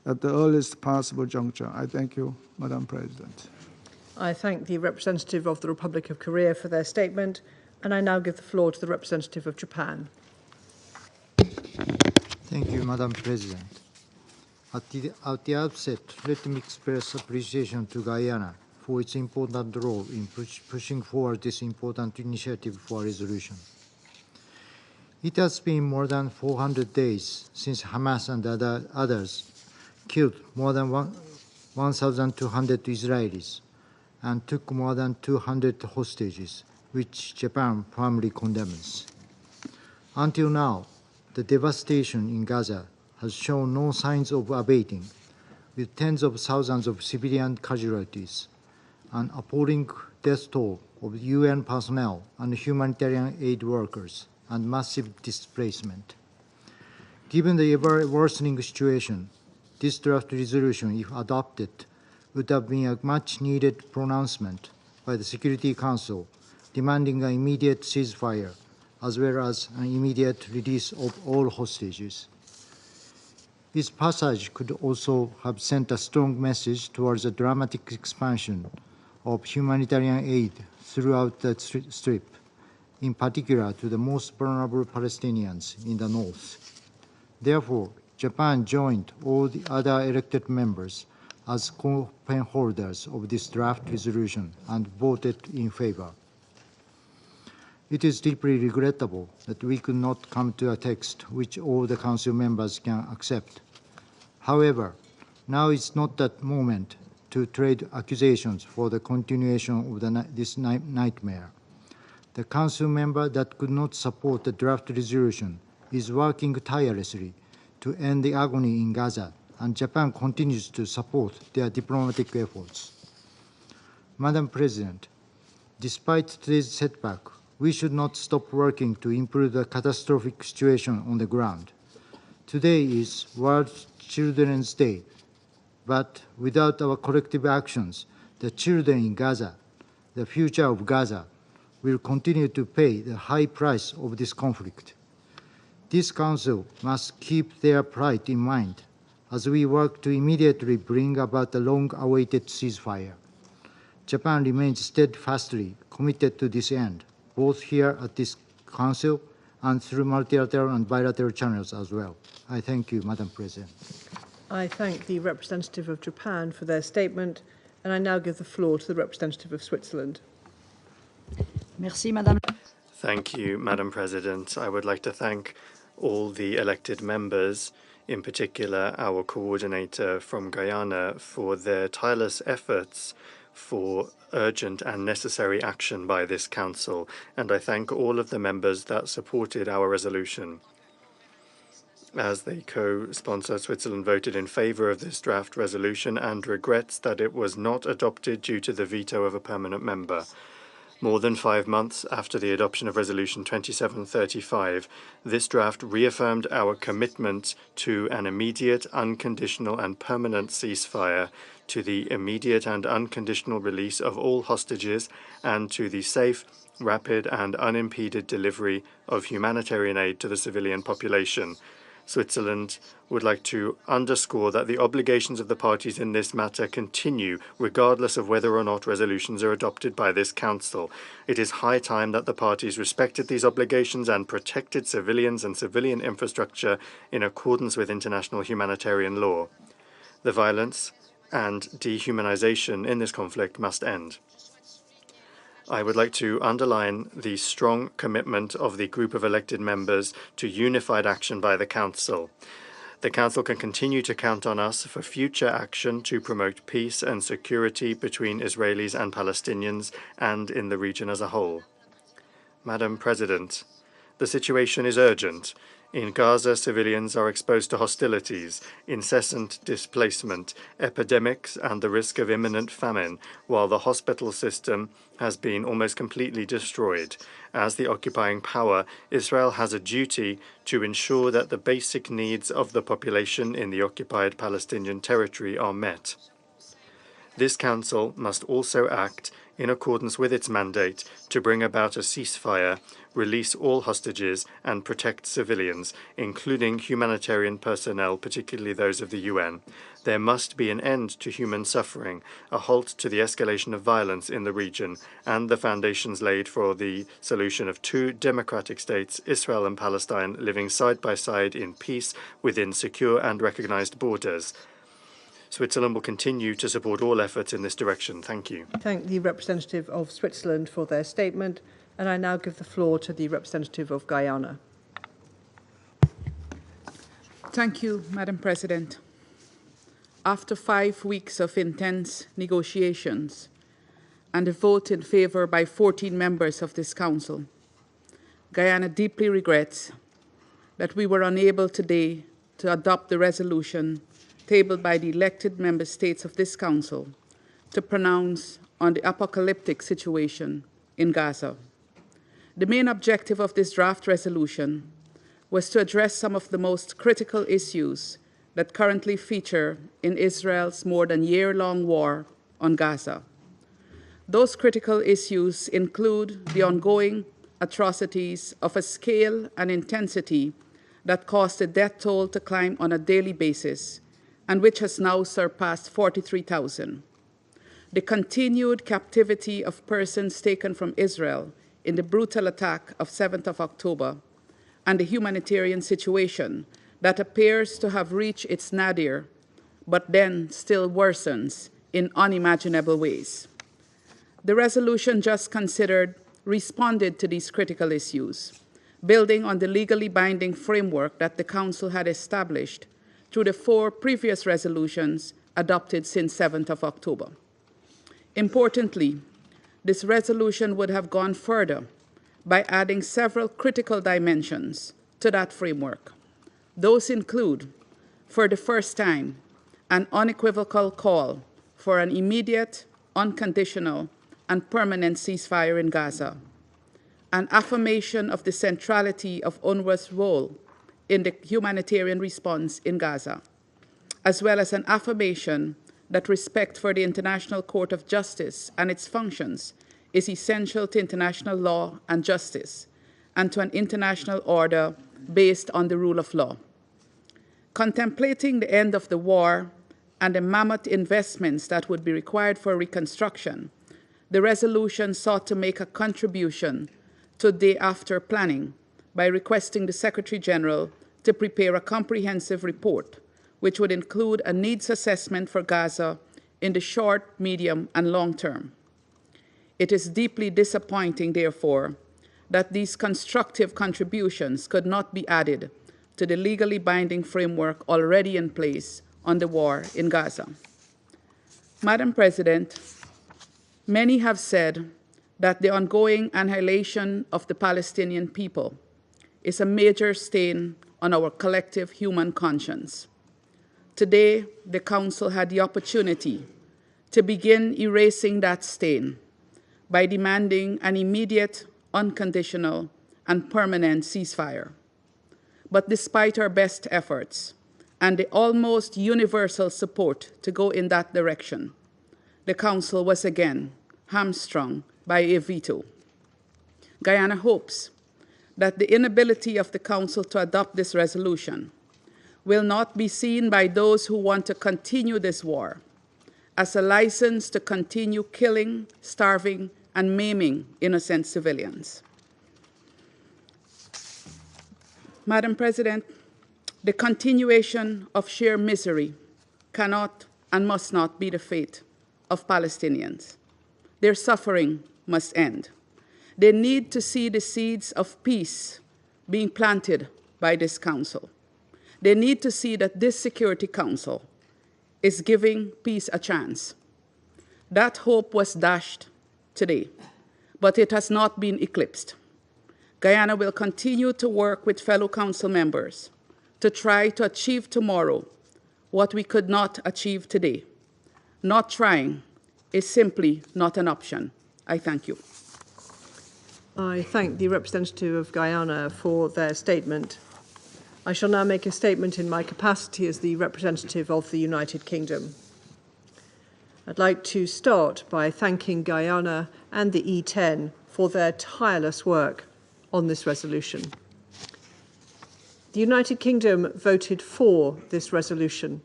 Speaker 12: at the earliest possible juncture. I thank you, Madam President.
Speaker 1: I thank the representative of the Republic of Korea for their statement, and I now give the floor to the representative of Japan.
Speaker 13: Thank you, Madam President. At the outset, let me express appreciation to Guyana for its important role in pushing forward this important initiative for resolution. It has been more than 400 days since Hamas and others killed more than 1,200 Israelis and took more than 200 hostages, which Japan firmly condemns. Until now, the devastation in Gaza has shown no signs of abating, with tens of thousands of civilian casualties, an appalling death toll of UN personnel and humanitarian aid workers, and massive displacement. Given the ever-worsening situation, this draft resolution, if adopted, would have been a much-needed pronouncement by the Security Council demanding an immediate ceasefire, as well as an immediate release of all hostages. This passage could also have sent a strong message towards a dramatic expansion of humanitarian aid throughout the Strip, in particular to the most vulnerable Palestinians in the north. Therefore, Japan joined all the other elected members as co-pen holders of this draft resolution and voted in favor. It is deeply regrettable that we could not come to a text which all the Council members can accept. However, now is not that moment to trade accusations for the continuation of this nightmare. The Council member that could not support the draft resolution is working tirelessly to end the agony in Gaza, and Japan continues to support their diplomatic efforts. Madam President, despite today's setback, we should not stop working to improve the catastrophic situation on the ground. Today is World Children's Day, but without our collective actions, the children in Gaza, the future of Gaza, will continue to pay the high price of this conflict. This Council must keep their plight in mind as we work to immediately bring about the long-awaited ceasefire. Japan remains steadfastly committed to this end, both here at this Council and through multilateral and bilateral channels as well. I thank you, Madam President.
Speaker 1: I thank the representative of Japan for their statement, and I now give the floor to the representative of Switzerland.
Speaker 14: Merci, Madame.
Speaker 15: Thank you, Madam President. I would like to thank all the elected members, in particular our coordinator from Guyana, for their tireless efforts for urgent and necessary action by this Council, and I thank all of the members that supported our resolution. As the co-sponsor, Switzerland voted in favour of this draft resolution and regrets that it was not adopted due to the veto of a permanent member. More than 5 months after the adoption of Resolution 2735, this draft reaffirmed our commitment to an immediate, unconditional and permanent ceasefire, to the immediate and unconditional release of all hostages, and to the safe, rapid and unimpeded delivery of humanitarian aid to the civilian population. Switzerland would like to underscore that the obligations of the parties in this matter continue, regardless of whether or not resolutions are adopted by this Council. It is high time that the parties respected these obligations and protected civilians and civilian infrastructure in accordance with international humanitarian law. The violence and dehumanization in this conflict must end. I would like to underline the strong commitment of the group of elected members to unified action by the Council. The Council can continue to count on us for future action to promote peace and security between Israelis and Palestinians and in the region as a whole. Madam President, the situation is urgent. In Gaza, civilians are exposed to hostilities, incessant displacement, epidemics, and the risk of imminent famine, while the hospital system has been almost completely destroyed. As the occupying power, Israel has a duty to ensure that the basic needs of the population in the occupied Palestinian territory are met. This Council must also act in accordance with its mandate to bring about a ceasefire, release all hostages, and protect civilians, including humanitarian personnel, particularly those of the UN. There must be an end to human suffering, a halt to the escalation of violence in the region, and the foundations laid for the solution of 2 democratic states, Israel and Palestine, living side by side in peace within secure and recognized borders. Switzerland will continue to support all efforts in this direction. Thank you.
Speaker 1: Thank the representative of Switzerland for their statement, and I now give the floor to the representative of Guyana.
Speaker 2: Thank you, Madam President. After 5 weeks of intense negotiations and a vote in favour by 14 members of this Council, Guyana deeply regrets that we were unable today to adopt the resolution tabled by the elected member states of this Council to pronounce on the apocalyptic situation in Gaza. The main objective of this draft resolution was to address some of the most critical issues that currently feature in Israel's more than year-long war on Gaza. Those critical issues include the ongoing atrocities of a scale and intensity that caused the death toll to climb on a daily basis, and which has now surpassed 43,000. The continued captivity of persons taken from Israel in the brutal attack of 7th of October, and the humanitarian situation that appears to have reached its nadir, but then still worsens in unimaginable ways. The resolution just considered responded to these critical issues, building on the legally binding framework that the Council had established through the 4 previous resolutions adopted since 7th of October. Importantly, this resolution would have gone further by adding several critical dimensions to that framework. Those include, for the first time, an unequivocal call for an immediate, unconditional, and permanent ceasefire in Gaza, an affirmation of the centrality of UNRWA's role in the humanitarian response in Gaza, as well as an affirmation that respect for the International Court of Justice and its functions is essential to international law and justice, and to an international order based on the rule of law. Contemplating the end of the war and the mammoth investments that would be required for reconstruction, the resolution sought to make a contribution to day after planning by requesting the Secretary General to prepare a comprehensive report which would include a needs assessment for Gaza in the short, medium, and long term. It is deeply disappointing, therefore, that these constructive contributions could not be added to the legally binding framework already in place on the war in Gaza. Madam President, many have said that the ongoing annihilation of the Palestinian people is a major stain on our collective human conscience. Today, the Council had the opportunity to begin erasing that stain by demanding an immediate, unconditional, and permanent ceasefire. But despite our best efforts and the almost universal support to go in that direction, the Council was again hamstrung by a veto. Guyana hopes that the inability of the Council to adopt this resolution will not be seen by those who want to continue this war as a license to continue killing, starving, and maiming innocent civilians. Madam President, the continuation of sheer misery cannot and must not be the fate of Palestinians. Their suffering must end. They need to see the seeds of peace being planted by this Council. They need to see that this Security Council is giving peace a chance. That hope was dashed today, but it has not been eclipsed. Guyana will continue to work with fellow Council members to try to achieve tomorrow what we could not achieve today. Not trying is simply not an option. I thank you.
Speaker 1: I thank the representative of Guyana for their statement. I shall now make a statement in my capacity as the representative of the United Kingdom. I'd like to start by thanking Guyana and the E10 for their tireless work on this resolution. The United Kingdom voted for this resolution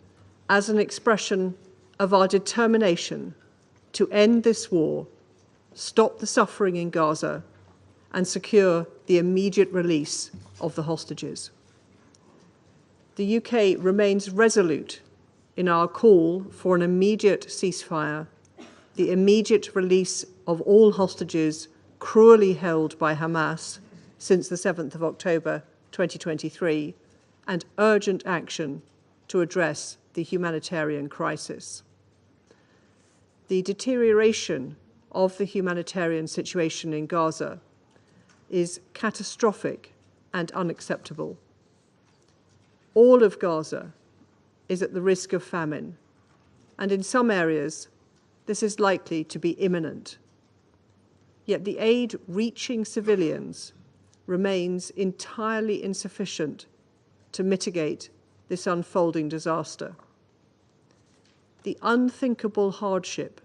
Speaker 1: as an expression of our determination to end this war, stop the suffering in Gaza, and secure the immediate release of the hostages. The UK remains resolute in our call for an immediate ceasefire, the immediate release of all hostages cruelly held by Hamas since the 7th of October 2023, and urgent action to address the humanitarian crisis. The deterioration of the humanitarian situation in Gaza is catastrophic and unacceptable. All of Gaza is at the risk of famine, and in some areas, this is likely to be imminent. Yet the aid reaching civilians remains entirely insufficient to mitigate this unfolding disaster. The unthinkable hardship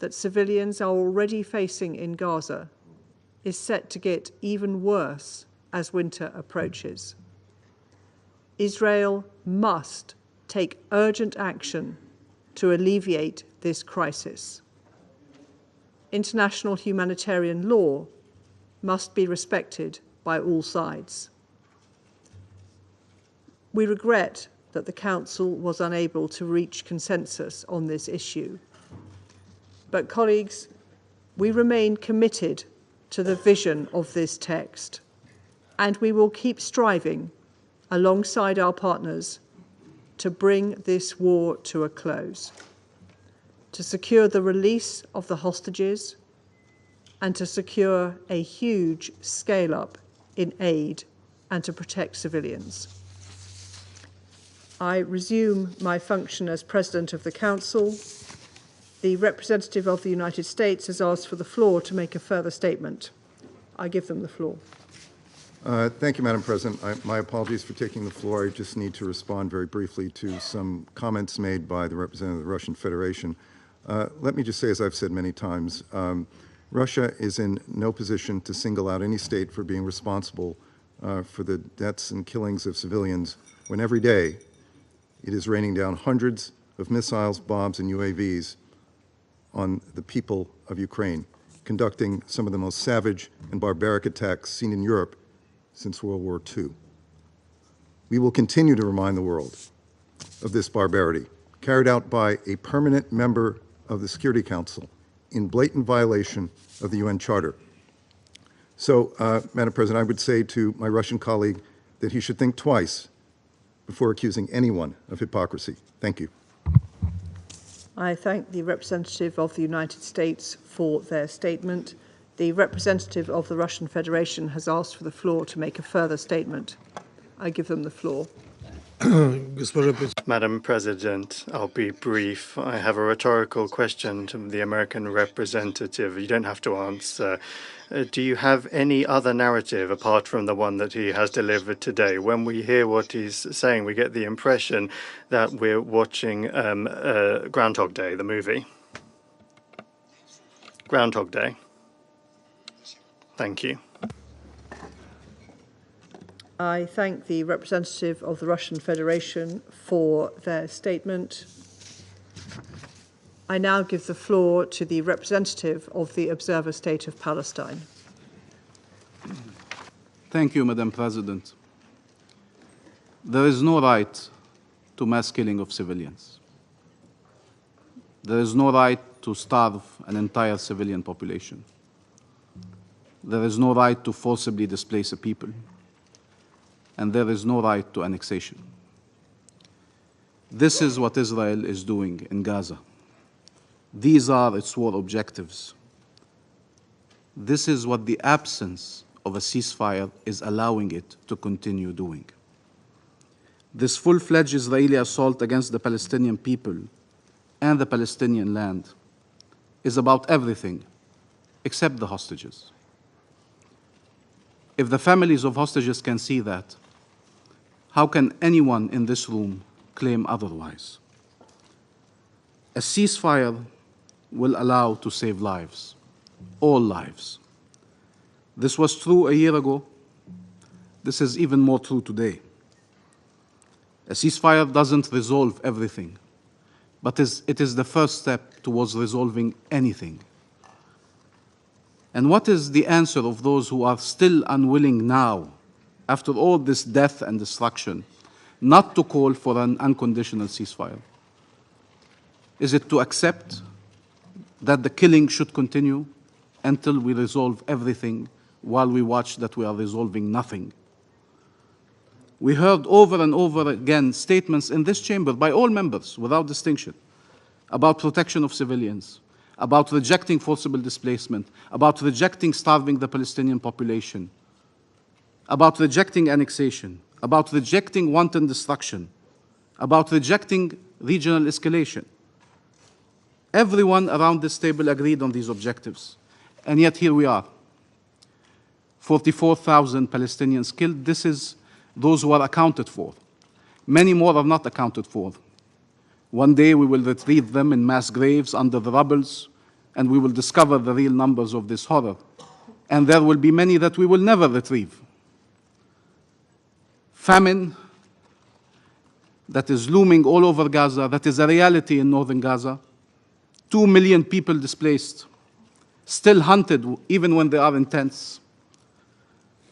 Speaker 1: that civilians are already facing in Gaza is set to get even worse as winter approaches. Israel must take urgent action to alleviate this crisis. International humanitarian law must be respected by all sides. We regret that the Council was unable to reach consensus on this issue. But colleagues, we remain committed to the vision of this text, and we will keep striving alongside our partners to bring this war to a close, to secure the release of the hostages, and to secure a huge scale-up in aid and to protect civilians. I resume my function as President of the Council. The representative of the United States has asked for the floor to make a further statement. I give them the floor.
Speaker 3: Thank you, Madam President. My apologies for taking the floor. I just need to respond very briefly to some comments made by the representative of the Russian Federation. Let me just say, as I've said many times, Russia is in no position to single out any state for being responsible for the deaths and killings of civilians when every day it is raining down hundreds of missiles, bombs, and UAVs on the people of Ukraine, conducting some of the most savage and barbaric attacks seen in Europe since World War II. We will continue to remind the world of this barbarity, carried out by a permanent member of the Security Council in blatant violation of the UN Charter. So, Madam President, I would say to my Russian colleague that he should think twice before accusing anyone of hypocrisy. Thank you.
Speaker 1: I thank the representative of the United States for their statement. The representative of the Russian Federation has asked for the floor to make a further statement. I give them the floor.
Speaker 15: Madam President, I'll be brief. I have a rhetorical question to the American representative. You don't have to answer. Do you have any other narrative apart from the one that he has delivered today? When we hear what he's saying, we get the impression that we're watching Groundhog Day, the movie. Groundhog Day. Thank you.
Speaker 1: I thank the representative of the Russian Federation for their statement. I now give the floor to the representative of the Observer State of Palestine.
Speaker 16: Thank you, Madam President. There is no right to mass killing of civilians. There is no right to starve an entire civilian population. There is no right to forcibly displace a people. And there is no right to annexation. This is what Israel is doing in Gaza. These are its war objectives. This is what the absence of a ceasefire is allowing it to continue doing. This full-fledged Israeli assault against the Palestinian people and the Palestinian land is about everything except the hostages. If the families of hostages can see that, how can anyone in this room claim otherwise? A ceasefire will allow to save lives, all lives. This was true a year ago. This is even more true today. A ceasefire doesn't resolve everything, but it is the first step towards resolving anything. And what is the answer of those who are still unwilling now, after all this death and destruction, not to call for an unconditional ceasefire? Is it to accept that the killing should continue until we resolve everything while we watch that we are resolving nothing? We heard over and over again statements in this chamber by all members without distinction about protection of civilians, about rejecting forcible displacement, about rejecting starving the Palestinian population, about rejecting annexation, about rejecting wanton destruction, about rejecting regional escalation. Everyone around this table agreed on these objectives, and yet here we are. 44,000 Palestinians killed. This is those who are accounted for. Many more are not accounted for. One day we will retrieve them in mass graves under the rubbles, and we will discover the real numbers of this horror. And there will be many that we will never retrieve. Famine that is looming all over Gaza, that is a reality in northern Gaza. 2 million people displaced, still hunted even when they are in tents.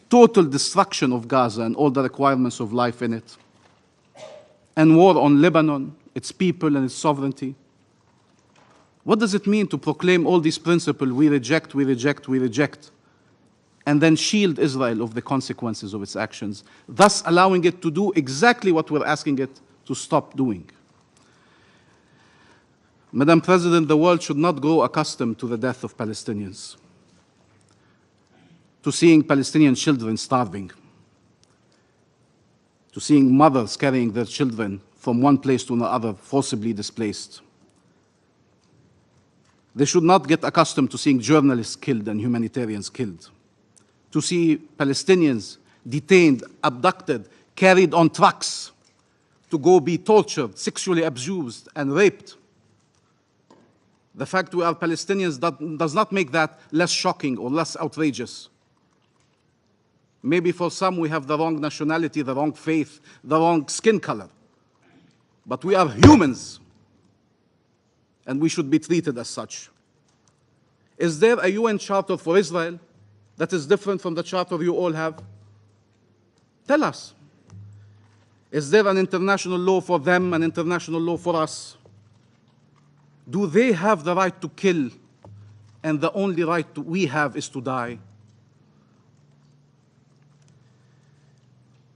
Speaker 16: Total destruction of Gaza and all the requirements of life in it. And war on Lebanon, its people and its sovereignty. What does it mean to proclaim all these principles, we reject, we reject, we reject, and then shield Israel of the consequences of its actions, thus allowing it to do exactly what we're asking it to stop doing. Madam President, the world should not grow accustomed to the death of Palestinians, to seeing Palestinian children starving, to seeing mothers carrying their children from one place to another, forcibly displaced. They should not get accustomed to seeing journalists killed and humanitarians killed, to see Palestinians detained, abducted, carried on trucks to go be tortured, sexually abused, and raped. The fact we are Palestinians does not make that less shocking or less outrageous. Maybe for some we have the wrong nationality, the wrong faith, the wrong skin color. But we are humans, and we should be treated as such. Is there a UN charter for Israel that is different from the charter you all have? Tell us. Is there an international law for them, an international law for us? Do they have the right to kill, and the only right we have is to die?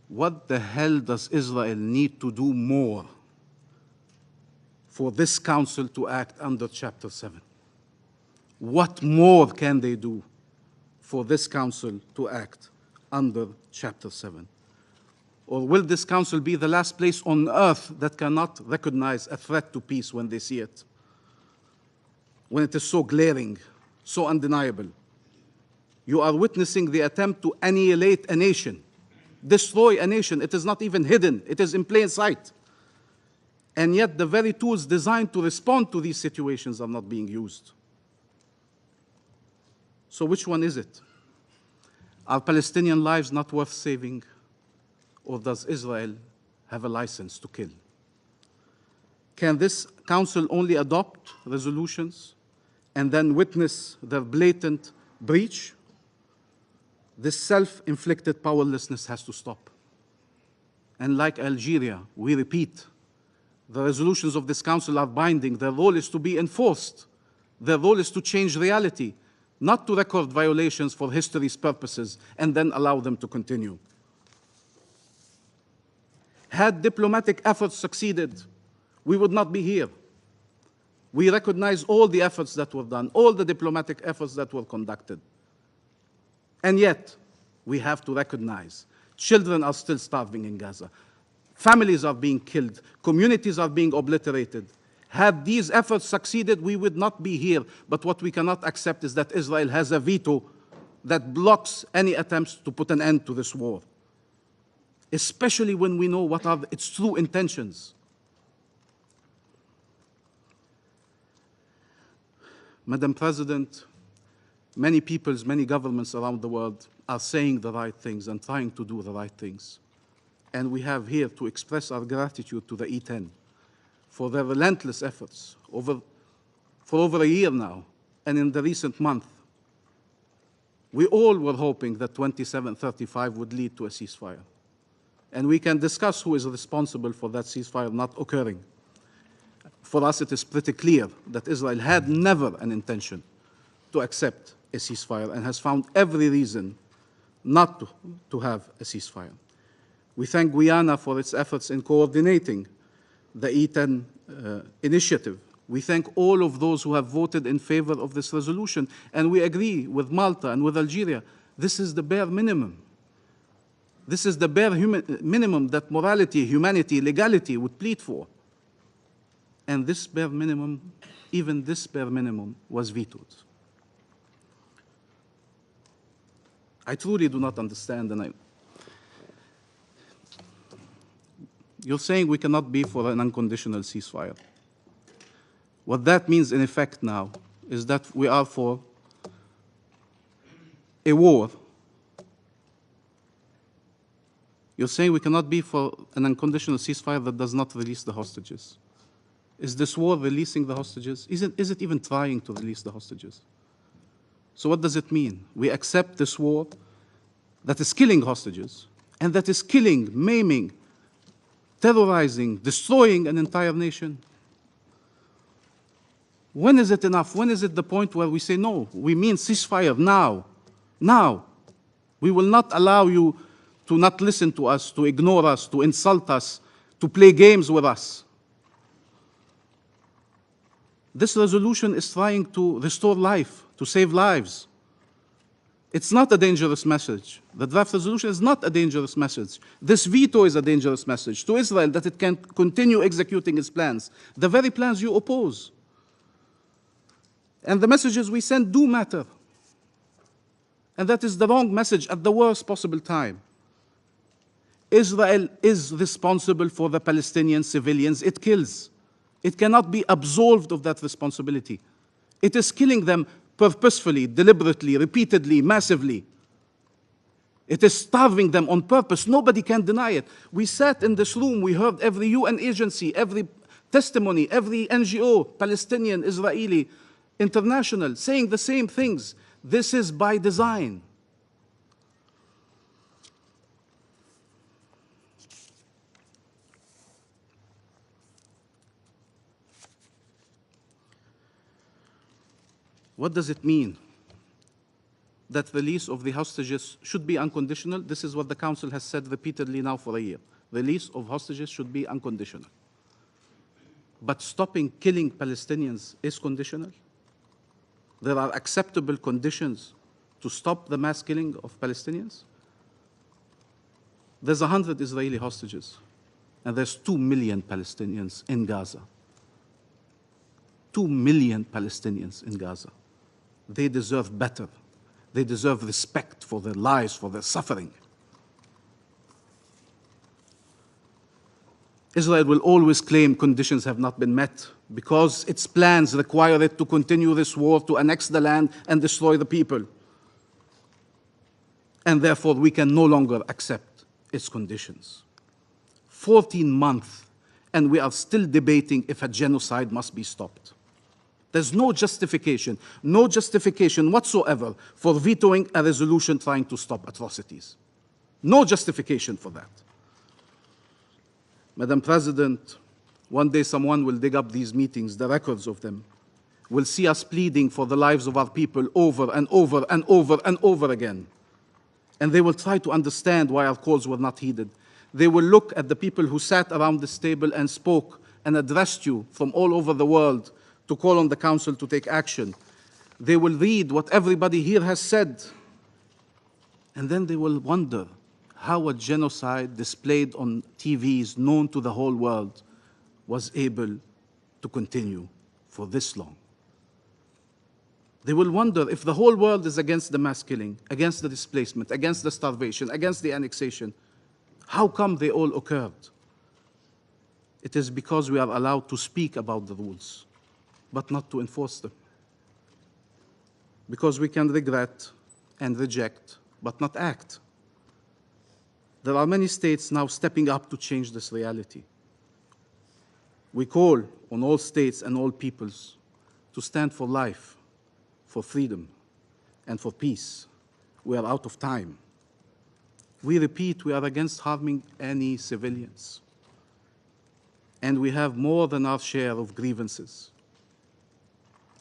Speaker 16: What the hell does Israel need to do more for this council to act under Chapter 7? What more can they do for this council to act under Chapter 7? Or will this council be the last place on earth that cannot recognize a threat to peace when they see it? When it is so glaring, so undeniable. You are witnessing the attempt to annihilate a nation, destroy a nation. It is not even hidden. It is in plain sight. And yet the very tools designed to respond to these situations are not being used. So which one is it? Are Palestinian lives not worth saving? Or does Israel have a license to kill? Can this council only adopt resolutions and then witness their blatant breach? This self-inflicted powerlessness has to stop. And like Algeria, we repeat, the resolutions of this council are binding. Their role is to be enforced. Their role is to change reality, not to record violations for history's purposes and then allow them to continue. Had diplomatic efforts succeeded, we would not be here. We recognize all the efforts that were done, all the diplomatic efforts that were conducted. And yet, we have to recognize children are still starving in Gaza. Families are being killed. Communities are being obliterated. Had these efforts succeeded, we would not be here. But what we cannot accept is that Israel has a veto that blocks any attempts to put an end to this war, especially when we know what are its true intentions. Madam President, many peoples, many governments around the world are saying the right things and trying to do the right things. And we have here to express our gratitude to the E10 for their relentless efforts for over a year now, and in the recent month. We all were hoping that 2735 would lead to a ceasefire. And we can discuss who is responsible for that ceasefire not occurring. For us, it is pretty clear that Israel had never an intention to accept a ceasefire and has found every reason not to have a ceasefire. We thank Guyana for its efforts in coordinating the E10 initiative. We thank all of those who have voted in favor of this resolution, and we agree with Malta and with Algeria. This is the bare minimum. This is the bare minimum that morality, humanity, legality would plead for. And this bare minimum, even this bare minimum, was vetoed. I truly do not understand, and you're saying we cannot be for an unconditional ceasefire. What that means, in effect, now, is that we are for a war. You're saying we cannot be for an unconditional ceasefire that does not release the hostages. Is this war releasing the hostages? Is it even trying to release the hostages? So what does it mean? We accept this war that is killing hostages and that is killing, maiming, terrorizing, destroying an entire nation. When is it enough? When is it the point where we say, no, we mean ceasefire now? Now. We will not allow you to not listen to us, to ignore us, to insult us, to play games with us. This resolution is trying to restore life, to save lives. It's not a dangerous message. The draft resolution is not a dangerous message. This veto is a dangerous message to Israel that it can continue executing its plans, the very plans you oppose. And the messages we send do matter. And that is the wrong message at the worst possible time. Israel is responsible for the Palestinian civilians it kills. It cannot be absolved of that responsibility. It is killing them purposefully, deliberately, repeatedly, massively. It is starving them on purpose. Nobody can deny it. We sat in this room, we heard every UN agency, every testimony, every NGO, Palestinian, Israeli, international, saying the same things. This is by design. What does it mean that release of the hostages should be unconditional? This is what the Council has said repeatedly now for a year. Release of hostages should be unconditional. But stopping killing Palestinians is conditional? There are acceptable conditions to stop the mass killing of Palestinians? There's 100 Israeli hostages, and there's 2 million Palestinians in Gaza. 2 million Palestinians in Gaza. They deserve better. They deserve respect for their lives, for their suffering. Israel will always claim conditions have not been met because its plans require it to continue this war, to annex the land and destroy the people. And therefore, we can no longer accept its conditions. 14 months, and we are still debating if a genocide must be stopped. There's no justification whatsoever for vetoing a resolution trying to stop atrocities. No justification for that. Madam President, one day someone will dig up these meetings, the records of them, will see us pleading for the lives of our people over and over and over and over again. And they will try to understand why our calls were not heeded. They will look at the people who sat around this table and spoke and addressed you from all over the world to call on the Council to take action. They will read what everybody here has said, and then they will wonder how a genocide displayed on TVs known to the whole world was able to continue for this long. They will wonder if the whole world is against the mass killing, against the displacement, against the starvation, against the annexation, how come they all occurred? It is because we are allowed to speak about the rules, but not to enforce them. Because we can regret and reject, but not act. There are many states now stepping up to change this reality. We call on all states and all peoples to stand for life, for freedom, and for peace. We are out of time. We repeat, we are against harming any civilians. And we have more than our share of grievances.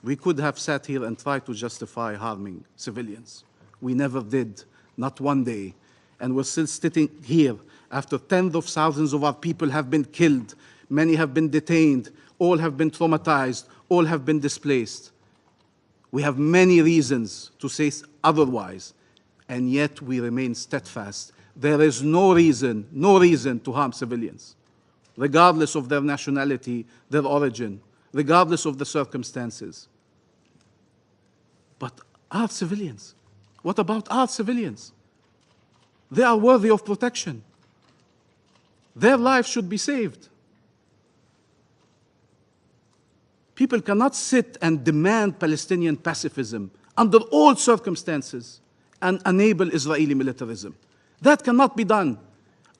Speaker 16: We could have sat here and tried to justify harming civilians. We never did, not one day. And we're still sitting here after tens of thousands of our people have been killed. Many have been detained. All have been traumatized. All have been displaced. We have many reasons to say otherwise, and yet we remain steadfast. There is no reason to harm civilians, regardless of their nationality, their origin, regardless of the circumstances. But our civilians, what about our civilians? They are worthy of protection. Their lives should be saved. People cannot sit and demand Palestinian pacifism under all circumstances and enable Israeli militarism. That cannot be done.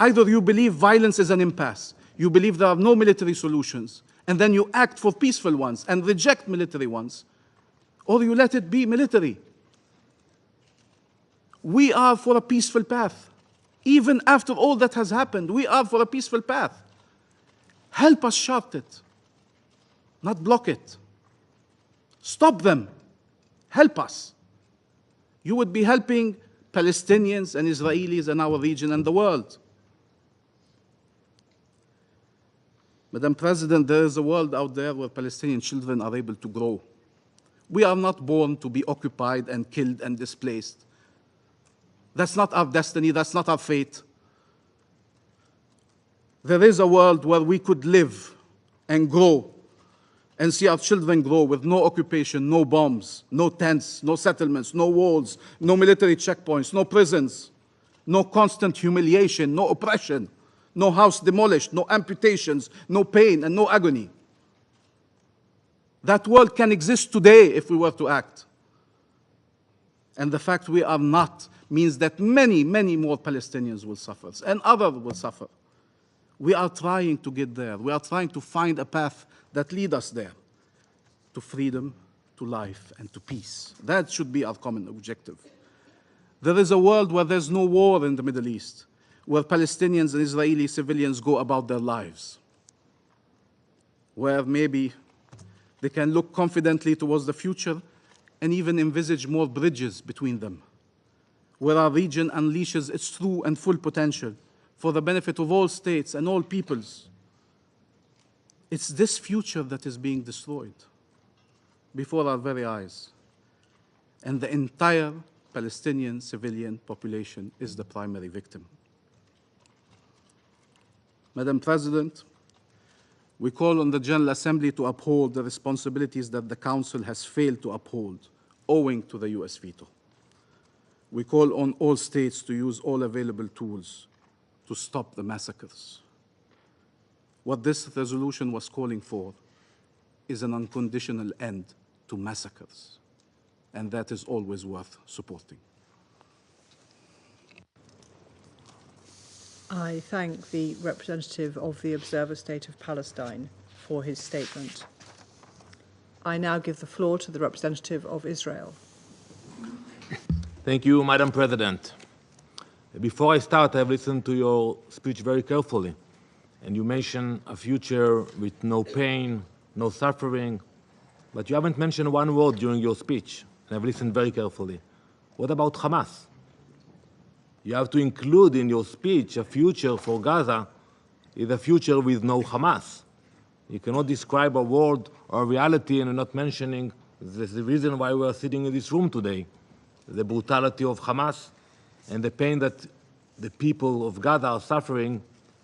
Speaker 16: Either you believe violence is an impasse, you believe there are no military solutions, and then you act for peaceful ones and reject military ones, or you let it be military. We are for a peaceful path. Even after all that has happened, we are for a peaceful path. Help us chart it, not block it. Stop them. Help us. You would be helping Palestinians and Israelis in our region and the world. Madam President, there is a world out there where Palestinian children are able to grow. We are not born to be occupied and killed and displaced. That's not our destiny, that's not our fate. There is a world where we could live and grow and see our children grow with no occupation, no bombs, no tents, no settlements, no walls, no military checkpoints, no prisons, no constant humiliation, no oppression, no house demolished, no amputations, no pain and no agony. That world can exist today if we were to act. And the fact we are not means that many, many more Palestinians will suffer and others will suffer. We are trying to get there. We are trying to find a path that leads us there, to freedom, to life, and to peace. That should be our common objective. There is a world where there's no war in the Middle East, where Palestinians and Israeli civilians go about their lives, where maybe they can look confidently towards the future and even envisage more bridges between them, where our region unleashes its true and full potential for the benefit of all states and all peoples. It's this future that is being destroyed before our very eyes. And the entire Palestinian civilian population is the primary victim. Madam President, we call on the General Assembly to uphold the responsibilities that the Council has failed to uphold, owing to the US veto. We call on all states to use all available tools to stop the massacres. What this resolution was calling for is an unconditional end to massacres, and that is always worth supporting.
Speaker 1: I thank the representative of the Observer State of Palestine for his statement. I now give the floor to the representative of Israel.
Speaker 17: Thank you, Madam President. Before I start, I've listened to your speech very carefully, and you mentioned a future with no pain, no suffering, but you haven't mentioned one word during your speech, and I've listened very carefully. What about Hamas? You have to include in your speech a future for Gaza is a future with no Hamas. You cannot describe a world or a reality and not mentioning the reason why we are sitting in this room today, the brutality of Hamas and the pain that the people of Gaza are suffering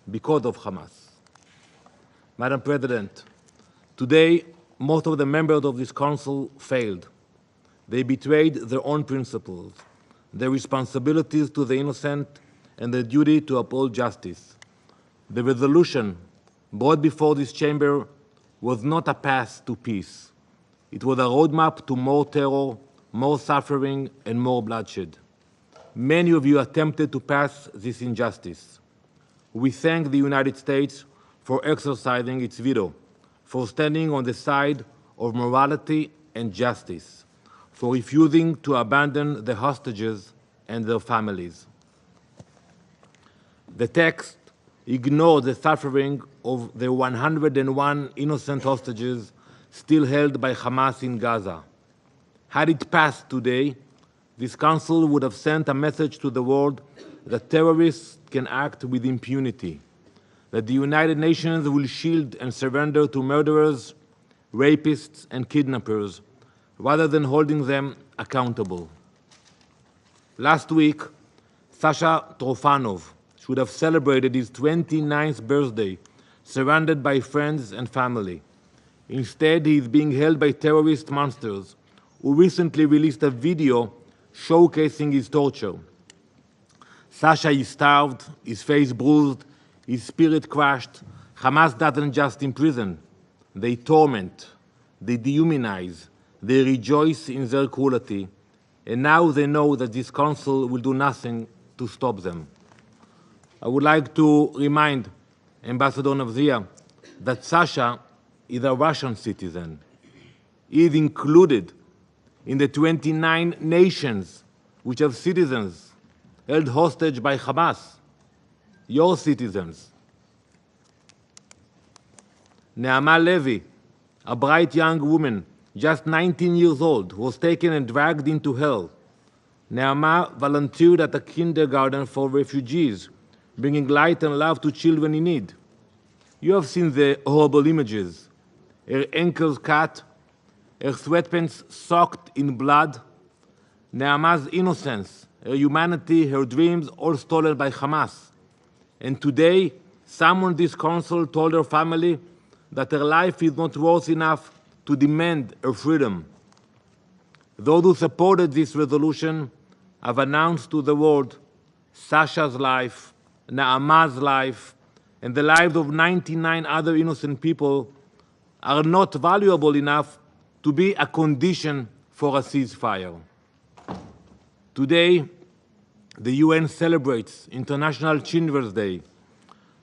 Speaker 17: because of Hamas. Madam President, today most of the members of this Council failed. They betrayed their own principles, their responsibilities to the innocent, and their duty to uphold justice. The resolution brought before this chamber was not a path to peace. It was a roadmap to more terror, more suffering, and more bloodshed. Many of you attempted to pass this injustice. We thank the United States for exercising its veto, for standing on the side of morality and justice, for refusing to abandon the hostages and their families. The text ignored the suffering of the 101 innocent hostages still held by Hamas in Gaza. Had it passed today, this Council would have sent a message to the world that terrorists can act with impunity, that the United Nations will shield and surrender to murderers, rapists, and kidnappers, rather than holding them accountable. Last week, Sasha Trofanov should have celebrated his 29th birthday, surrounded by friends and family. Instead, he is being held by terrorist monsters who recently released a video showcasing his torture. Sasha is starved, his face bruised, his spirit crushed. Hamas doesn't just imprison, they torment, they dehumanize, they rejoice in their cruelty, and now they know that this Council will do nothing to stop them. I would like to remind Ambassador Navzia that Sasha is a Russian citizen. He is included in the 29 nations which have citizens held hostage by Hamas, your citizens. Neama Levy, a bright young woman, just 19 years old, was taken and dragged into hell. Neama volunteered at a kindergarten for refugees, bringing light and love to children in need. You have seen the horrible images. Her ankles cut, her sweatpants soaked in blood, Naama's innocence, her humanity, her dreams, all stolen by Hamas. And today, someone in this council told her family that her life is not worth enough to demand her freedom. Those who supported this resolution have announced to the world Sasha's life, Naama's life, and the lives of 99 other innocent people are not valuable enough to be a condition for a ceasefire. Today, the UN celebrates International Children's Day.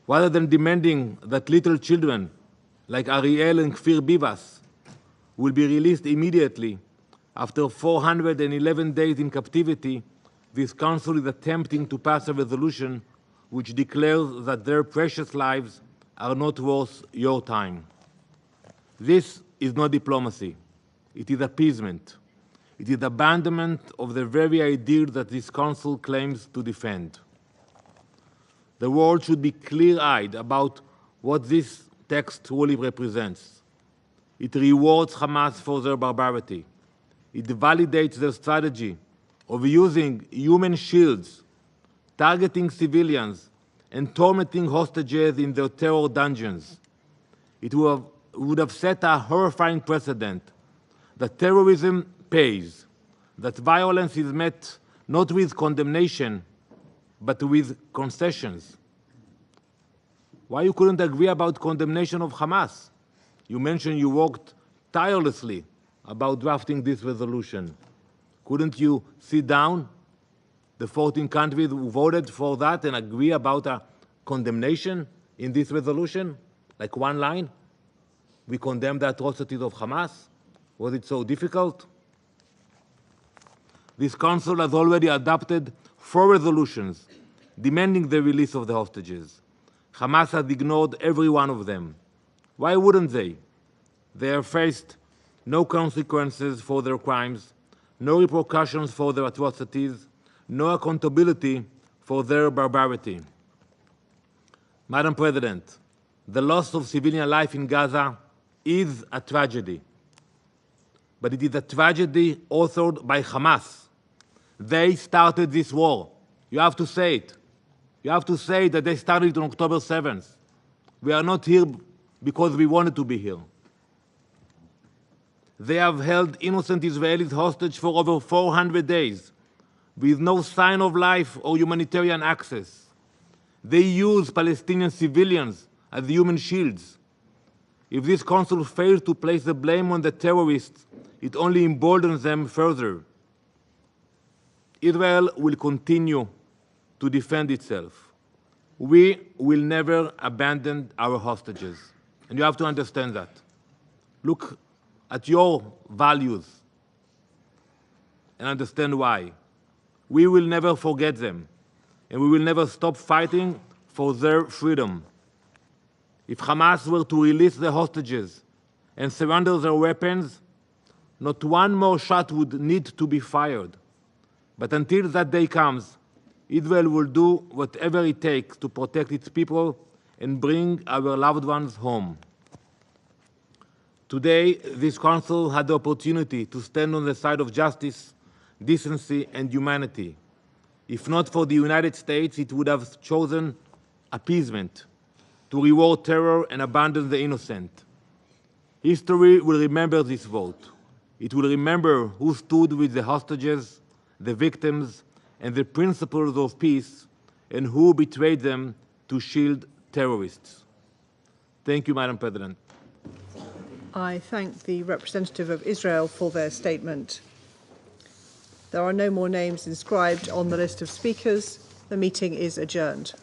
Speaker 17: Rather than demanding that little children like Ariel and Kfir Bivas will be released immediately after 411 days in captivity, this Council is attempting to pass a resolution which declares that their precious lives are not worth your time. This is not diplomacy. It is appeasement. It is abandonment of the very idea that this Council claims to defend. The world should be clear-eyed about what this text truly represents. It rewards Hamas for their barbarity. It validates their strategy of using human shields, targeting civilians, and tormenting hostages in their terror dungeons. It would have set a horrifying precedent that terrorism pays, that violence is met not with condemnation, but with concessions. Why you couldn't agree about condemnation of Hamas? You mentioned you worked tirelessly about drafting this resolution. Couldn't you sit down, the 14 countries who voted for that, and agree about a condemnation in this resolution? Like one line? We condemn the atrocities of Hamas? Was it so difficult? This Council has already adopted 4 resolutions demanding the release of the hostages. Hamas has ignored every one of them. Why wouldn't they? They have faced no consequences for their crimes, no repercussions for their atrocities, no accountability for their barbarity. Madam President, the loss of civilian life in Gaza is a tragedy. But it is a tragedy authored by Hamas. They started this war. You have to say it. You have to say that they started it on October 7th. We are not here because we wanted to be here. They have held innocent Israelis hostage for over 400 days with no sign of life or humanitarian access. They use Palestinian civilians as human shields. If this Council fails to place the blame on the terrorists, it only emboldens them further. Israel will continue to defend itself. We will never abandon our hostages. And you have to understand that. Look at your values and understand why. We will never forget them, and we will never stop fighting for their freedom. If Hamas were to release the hostages and surrender their weapons, not one more shot would need to be fired. But until that day comes, Israel will do whatever it takes to protect its people and bring our loved ones home. Today, this Council had the opportunity to stand on the side of justice, decency, and humanity. If not for the United States, it would have chosen appeasement, to reward terror and abandon the innocent. History will remember this vote. It will remember who stood with the hostages, the victims, and the principles of peace, and who betrayed them to shield terrorists. Thank you, Madam President.
Speaker 1: I thank the representative of Israel for their statement. There are no more names inscribed on the list of speakers. The meeting is adjourned.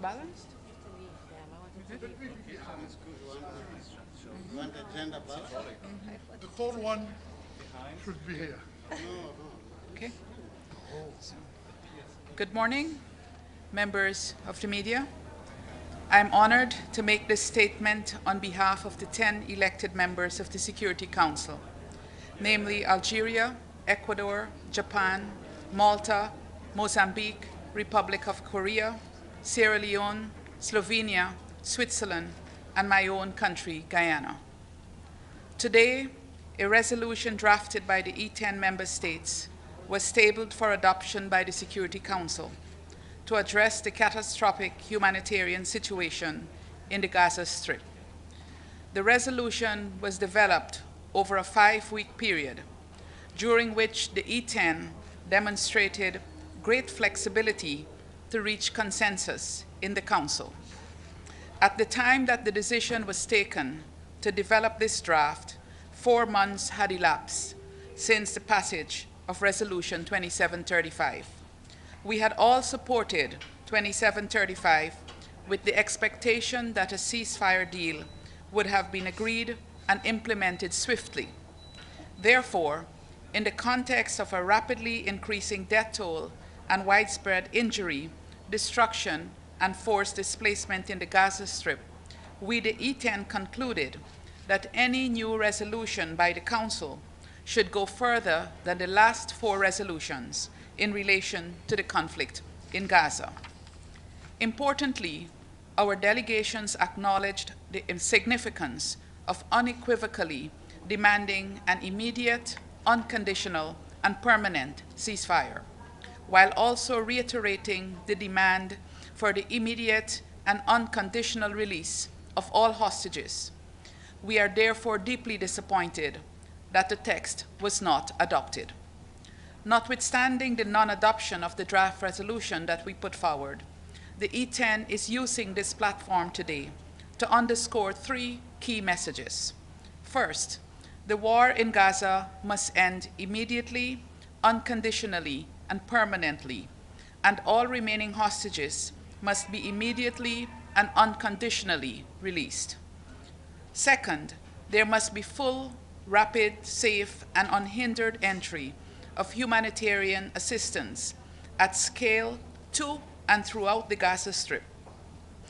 Speaker 2: balanced?
Speaker 5: The third one should be here.
Speaker 2: Okay. Good morning, members of the media. I'm honored to make this statement on behalf of the 10 elected members of the Security Council, namely Algeria, Ecuador, Japan, Malta, Mozambique, Republic of Korea, Sierra Leone, Slovenia, Switzerland, and my own country, Guyana. Today, a resolution drafted by the E10 member states was tabled for adoption by the Security Council to address the catastrophic humanitarian situation in the Gaza Strip. The resolution was developed over a 5-week period, during which the E10 demonstrated great flexibility to reach consensus in the Council. At the time that the decision was taken to develop this draft, 4 months had elapsed since the passage of Resolution 2735. We had all supported 2735 with the expectation that a ceasefire deal would have been agreed and implemented swiftly. Therefore, in the context of a rapidly increasing death toll and widespread injury, destruction, and forced displacement in the Gaza Strip, we, the E10, concluded that any new resolution by the Council should go further than the last 4 resolutions in relation to the conflict in Gaza. Importantly, our delegations acknowledged the significance of unequivocally demanding an immediate, unconditional, and permanent ceasefire, while also reiterating the demand for the immediate and unconditional release of all hostages. We are therefore deeply disappointed that the text was not adopted. Notwithstanding the non-adoption of the draft resolution that we put forward, the E10 is using this platform today to underscore 3 key messages. First, the war in Gaza must end immediately, unconditionally, and permanently, and all remaining hostages must be immediately and unconditionally released. Second, there must be full, rapid, safe, and unhindered entry of humanitarian assistance at scale to and throughout the Gaza Strip,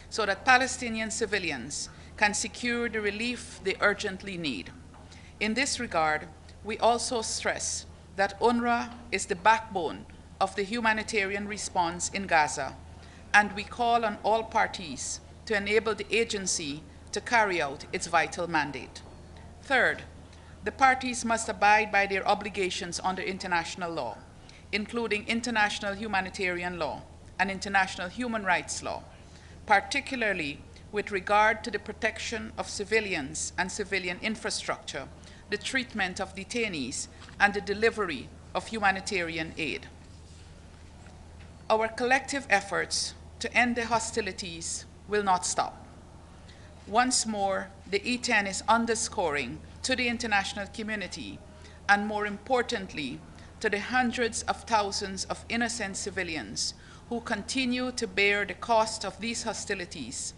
Speaker 2: so that Palestinian civilians can secure the relief they urgently need. In this regard, we also stress that UNRWA is the backbone of the humanitarian response in Gaza, and we call on all parties to enable the agency to carry out its vital mandate. Third, the parties must abide by their obligations under international law, including international humanitarian law and international human rights law, particularly with regard to the protection of civilians and civilian infrastructure, the treatment of detainees, and the delivery of humanitarian aid. Our collective efforts to end the hostilities will not stop. Once more, the E10 is underscoring to the international community, and more importantly, to the hundreds of thousands of innocent civilians who continue to bear the cost of these hostilities,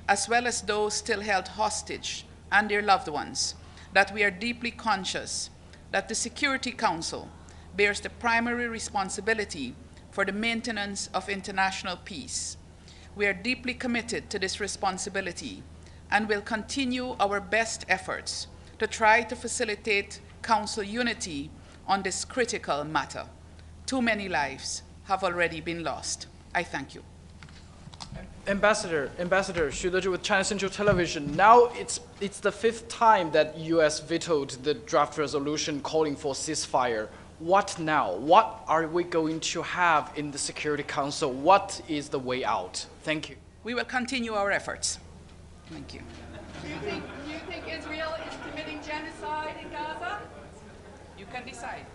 Speaker 2: as well as those still held hostage and their loved ones, that we are deeply conscious that the Security Council bears the primary responsibility for the maintenance of international peace. We are deeply committed to this responsibility and will continue our best efforts to try to facilitate Council unity on this critical matter. Too many lives have already been lost. I thank you.
Speaker 18: Ambassador, 徐德志 with China Central Television. Now it's the 5th time that U.S. vetoed the draft resolution calling for ceasefire. What now? What are we going to have in the Security Council? What is the way out? Thank you.
Speaker 2: We will continue our efforts. Thank you.
Speaker 19: Do you think Israel is committing genocide in Gaza?
Speaker 2: You can decide.